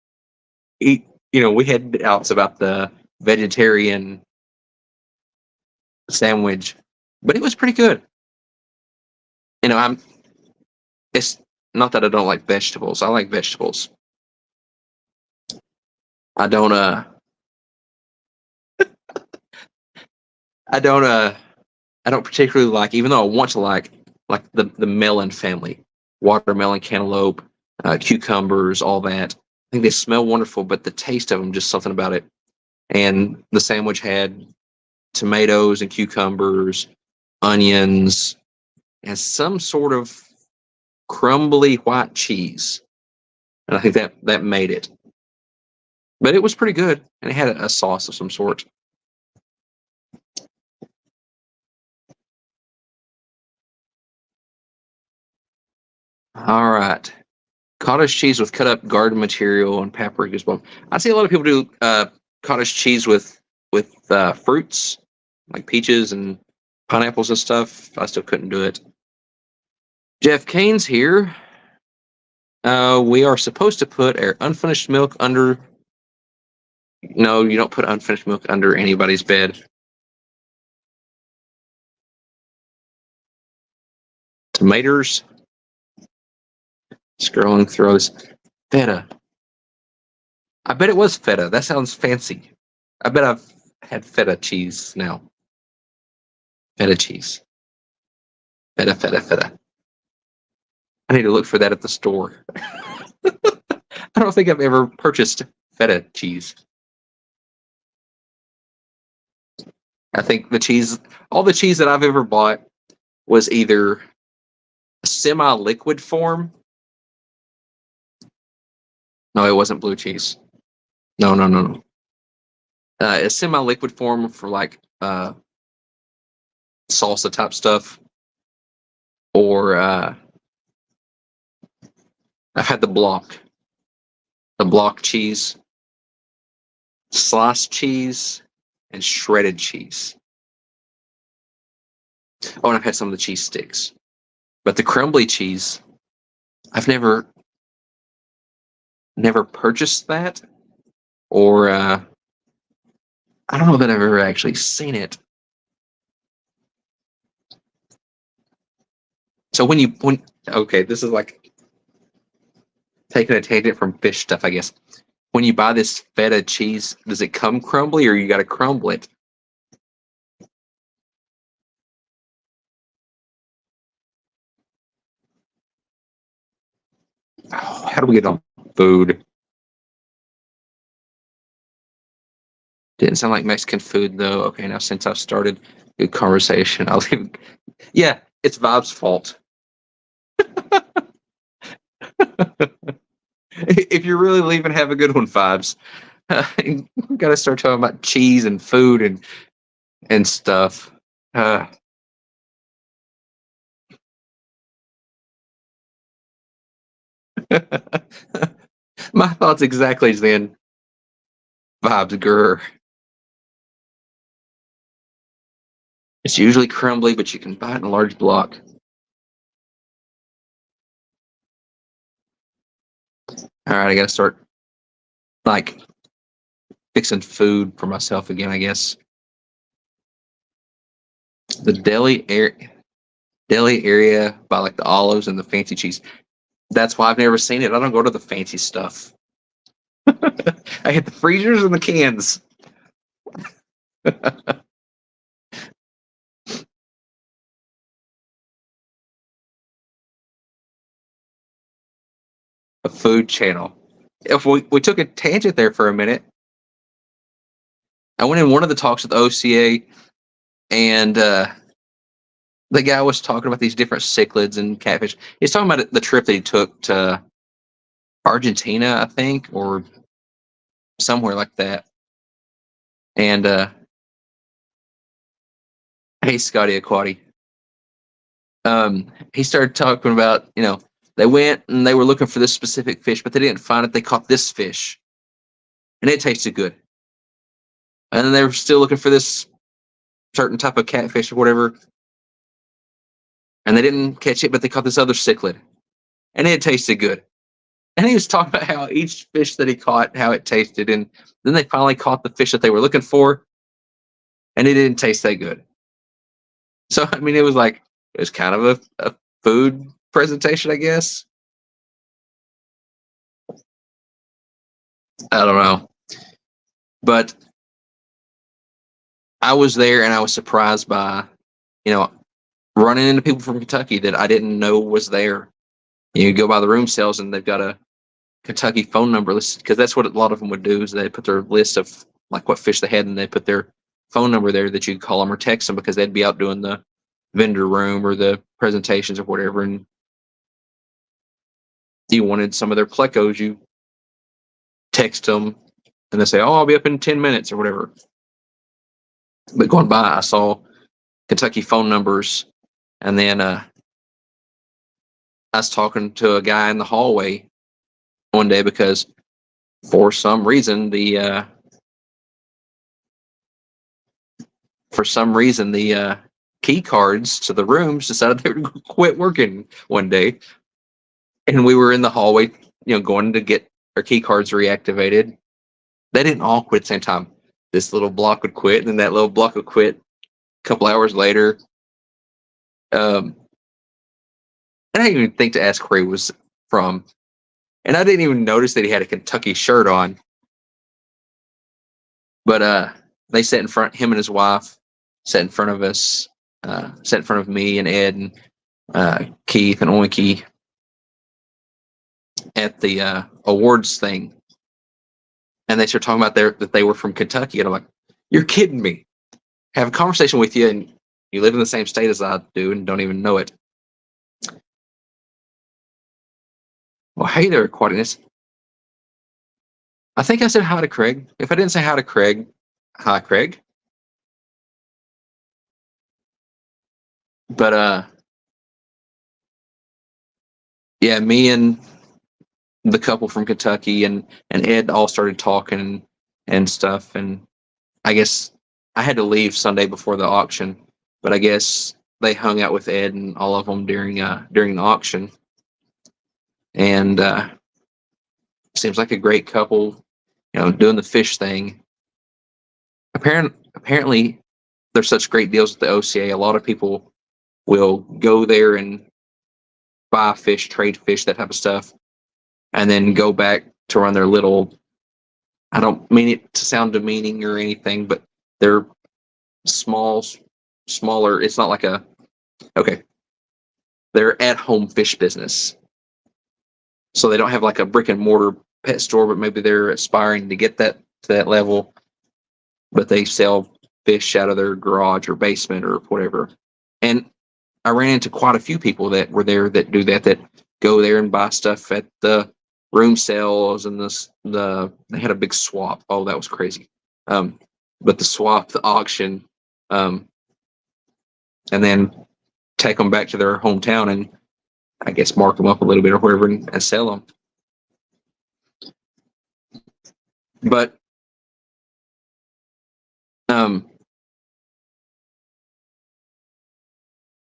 eat. We had doubts about the vegetarian sandwich, but it was pretty good. I'm. It's not that I don't like vegetables. I like vegetables. I don't. I don't. I don't particularly like, even though I want to like the melon family, watermelon, cantaloupe, cucumbers, all that. I think they smell wonderful, but the taste of them, just something about it. And the sandwich had tomatoes and cucumbers, onions, and some sort of crumbly white cheese. And I think that made it. But it was pretty good, and it had a sauce of some sort. All right. Cottage cheese with cut up garden material and paprika. Well, I see a lot of people do cottage cheese with fruits like peaches and pineapples and stuff. I still couldn't do it. Jeff Kane's here. We are supposed to put our unfinished milk under. No, you don't put unfinished milk under anybody's bed. Tomatoes. Scrolling through this. Feta. I bet it was feta. That sounds fancy. I bet I've had feta cheese now. Feta cheese. Feta, feta, feta. I need to look for that at the store. I don't think I've ever purchased feta cheese. I think all the cheese that I've ever bought was either semi-liquid form. No, it wasn't blue cheese. No, no, no, no. A semi-liquid form for like salsa type stuff, or I've had the block cheese. sliced cheese, and shredded cheese. Oh, and I've had some of the cheese sticks. But the crumbly cheese, I've never purchased that, or I don't know that I've ever actually seen it. So when okay, this is like taking a tangent from fish stuff, I guess. When you buy this feta cheese, does it come crumbly or you got to crumble it? Oh, how do we get on food? Didn't sound like Mexican food though. Okay, now since I've started good conversation, I'll leave. Yeah, it's Vibes' fault. If you're really leaving, have a good one, Vibes. You got to start talking about cheese and food and stuff. Uh, my thoughts exactly then. Vibes, grr. It's usually crumbly, but you can buy it in a large block. All right, I got to start like fixing food for myself again, I guess. The deli area by like the olives and the fancy cheese. That's why I've never seen it. I don't go to the fancy stuff. I hit the freezers and the cans. A food channel. If we took a tangent there for a minute, I went in one of the talks with OCA, and the guy was talking about these different cichlids and catfish. He's talking about the trip that he took to Argentina, I think, or somewhere like that. And hey, Scotty Aquati. He started talking about, they went and they were looking for this specific fish, but they didn't find it. They caught this fish, and it tasted good. And then they were still looking for this certain type of catfish or whatever, and they didn't catch it, but they caught this other cichlid, and it tasted good. And he was talking about how each fish that he caught, how it tasted, and then they finally caught the fish that they were looking for, and it didn't taste that good. So I mean, it was kind of a food presentation, I guess. I don't know, but I was there and I was surprised by, you know, running into people from Kentucky that I didn't know was there. You go by the room sales and they've got a Kentucky phone number list because that's what a lot of them would do is they put their list of like what fish they had and they put their phone number there that you could call them or text them because they'd be out doing the vendor room or the presentations or whatever. And you wanted some of their plecos, you text them and they say, "Oh, I'll be up in 10 minutes or whatever." But going by, I saw Kentucky phone numbers, and then I was talking to a guy in the hallway one day because for some reason the key cards to the rooms decided they would quit working one day, and we were in the hallway, going to get our key cards reactivated. They didn't all quit at the same time. This little block would quit, and then that little block would quit a couple hours later. I didn't even think to ask where he was from, and I didn't even notice that he had a Kentucky shirt on. But they sat in front. Him and his wife sat in front of us. Sat in front of me and Ed and Keith and Oinky at the awards thing, and they started talking about that they were from Kentucky, and I'm like, "You're kidding me!" Have a conversation with you, and you live in the same state as I do, and don't even know it. Well, hey there, Aquatiness. I think I said hi to Craig. If I didn't say hi to Craig, hi, Craig. But yeah, me and the couple from Kentucky and Ed all started talking. and stuff. And I guess I had to leave Sunday before the auction, but I guess they hung out with Ed and all of them during the auction. And seems like a great couple, doing the fish thing. Apparently, there's such great deals at the OCA. A lot of people will go there and buy fish, trade fish, that type of stuff, and then go back to run their little. I don't mean it to sound demeaning or anything, but they're smaller. It's not like a okay. They're at home fish business, so they don't have like a brick and mortar pet store, but maybe they're aspiring to get that to that level. But they sell fish out of their garage or basement or whatever. And I ran into quite a few people that were there that do that go there and buy stuff at the room sales and they had a big swap. Oh, that was crazy. But the swap, the auction, and then take them back to their hometown and I guess mark them up a little bit or whatever and sell them. But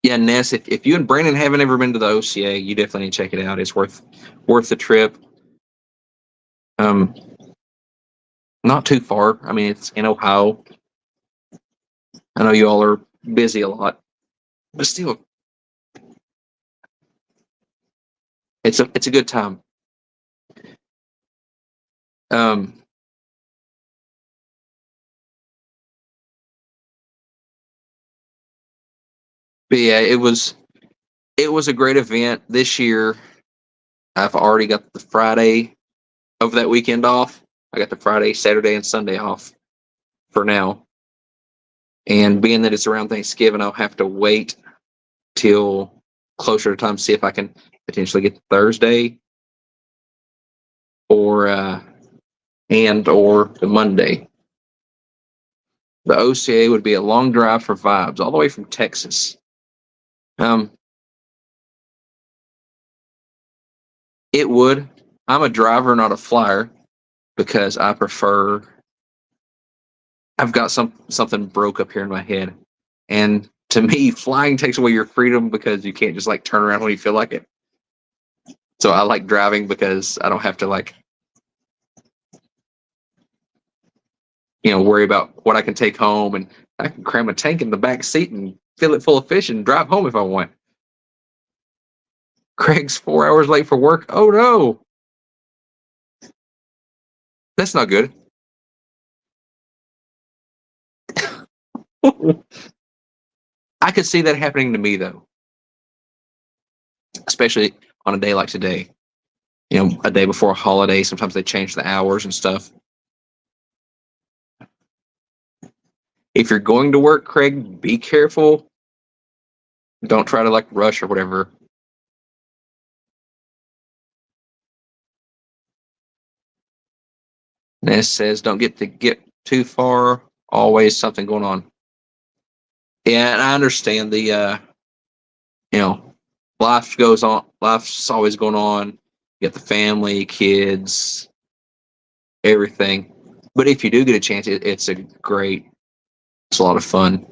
yeah, Ness, if you and Brandon haven't ever been to the OCA, you definitely need to check it out. It's worth the trip. Not too far. I mean, it's in Ohio. I know you all are busy a lot, but still, it's a good time. But yeah, it was a great event this year. I've already got the Friday of that weekend off. I got the Friday, Saturday, and Sunday off for now. And being that it's around Thanksgiving, I'll have to wait till closer to time to see if I can potentially get Thursday or the Monday. The OCA would be a long drive for vibes, all the way from Texas. It would. I'm a driver, not a flyer, because I prefer. I've got something broke up here in my head, and to me, flying takes away your freedom because you can't just like turn around when you feel like it. So I like driving because I don't have to like, worry about what I can take home, and I can cram a tank in the back seat and fill it full of fish and drive home if I want. Craig's 4 hours late for work. Oh no, that's not good. I could see that happening to me though, especially on a day like today. A day before a holiday, sometimes they change the hours and stuff. If you're going to work, Craig, be careful. Don't try to like rush or whatever. Ness says, don't get too far. Always something going on. Yeah, and I understand life goes on. Life's always going on. You got the family, kids, everything. But if you do get a chance, it's a lot of fun.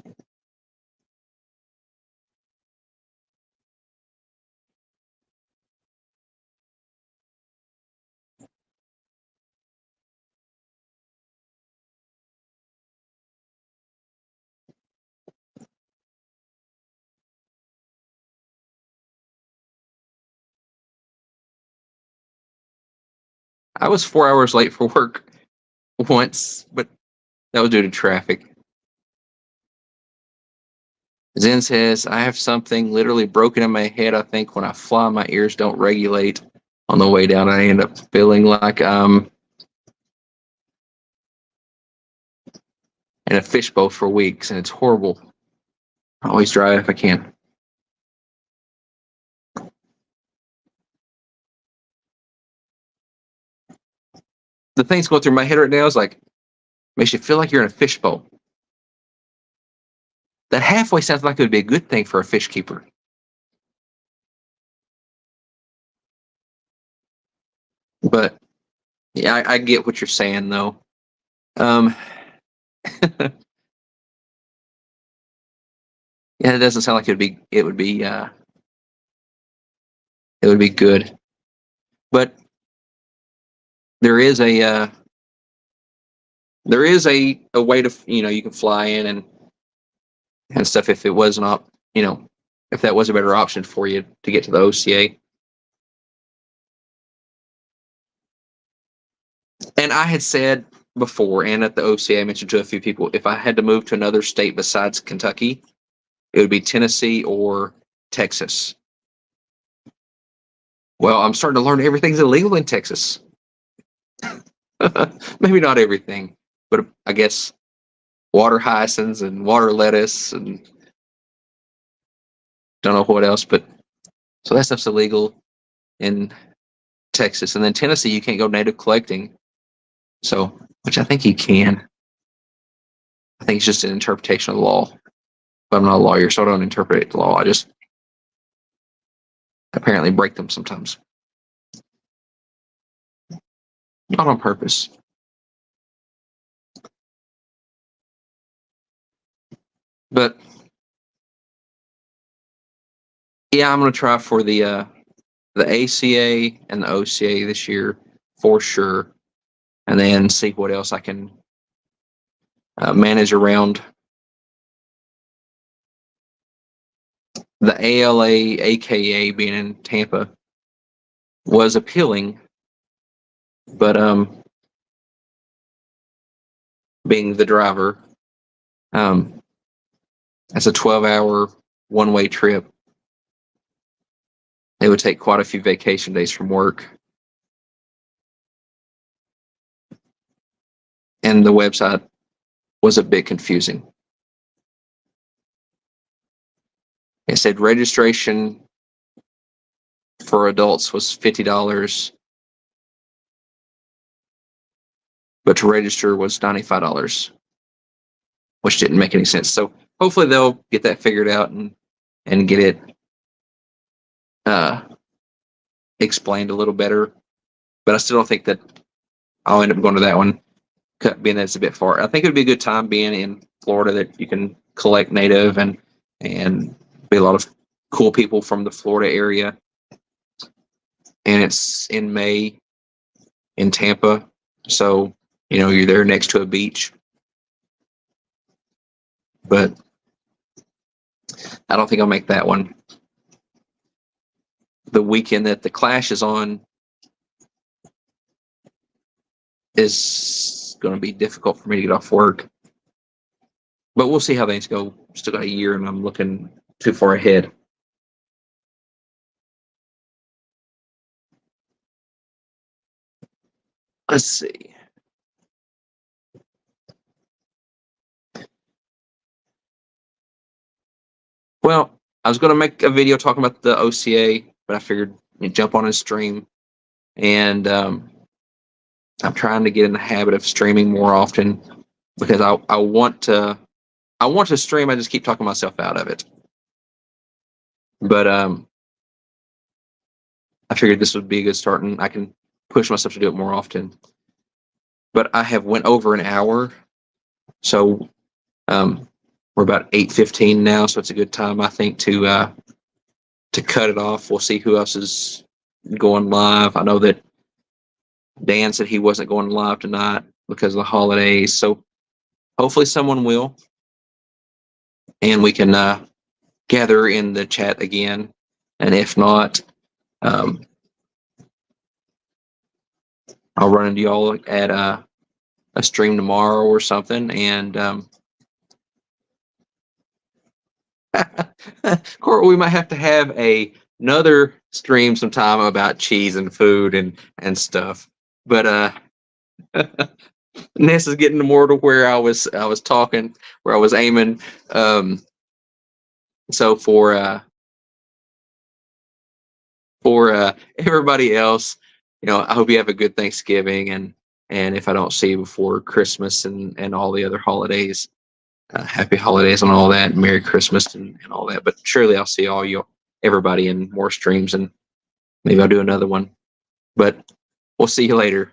I was 4 hours late for work once, but that was due to traffic. Zen says, I have something literally broken in my head. I think when I fly, my ears don't regulate. On the way down, I end up feeling like I'm in a fishbowl for weeks, and it's horrible. I always drive if I can. The things going through my head right now is like, makes you feel like you're in a fishbowl. That halfway sounds like it would be a good thing for a fish keeper. But yeah, I get what you're saying though. Um, yeah, it doesn't sound like it would be good. But there is a way to, you can fly in and stuff if it was not, if that was a better option for you to get to the OCA. And I had said before, and at the OCA, I mentioned to a few people, if I had to move to another state besides Kentucky, it would be Tennessee or Texas. Well, I'm starting to learn everything's illegal in Texas. Maybe not everything, but I guess water hyacinths and water lettuce and don't know what else, but so that stuff's illegal in Texas. And then Tennessee, you can't go native collecting. So, which I think you can. I think it's just an interpretation of the law. But I'm not a lawyer, so I don't interpret the law. I just apparently break them sometimes. Not on purpose. But yeah, I'm gonna try for the ACA and the OCA this year for sure, and then see what else I can manage around. The ALA, AKA being in Tampa was appealing, but being the driver, that's a 12-hour one-way trip. It would take quite a few vacation days from work. And the website was a bit confusing. It said registration for adults was $50, but to register was $95, which didn't make any sense. So hopefully they'll get that figured out and get it explained a little better. But I still don't think that I'll end up going to that one, being that it's a bit far. I think it would be a good time being in Florida that you can collect native and be a lot of cool people from the Florida area. And it's in May in Tampa, so you're there next to a beach. But I don't think I'll make that one. The weekend that the Clash is on is going to be difficult for me to get off work. But we'll see how things go. Still got a year, and I'm looking too far ahead. Let's see. Well, I was going to make a video talking about the OCA, but I figured you'd jump on and stream. And I'm trying to get in the habit of streaming more often because I want to stream. I just keep talking myself out of it. But I figured this would be a good start, and I can push myself to do it more often. But I have went over an hour, so we're about 8:15 now, so it's a good time, I think, to cut it off. We'll see who else is going live. I know that Dan said he wasn't going live tonight because of the holidays, so hopefully someone will, and we can gather in the chat again. And if not, I'll run into y'all at a stream tomorrow or something, and Court, we might have to have another stream sometime about cheese and food and stuff. But Ness is getting more to where I was talking, where I was aiming. So for everybody else, I hope you have a good Thanksgiving, and if I don't see you before Christmas and all the other holidays, happy holidays and all that, Merry Christmas and all that. But surely I'll see everybody in more streams, and maybe I'll do another one. But we'll see you later.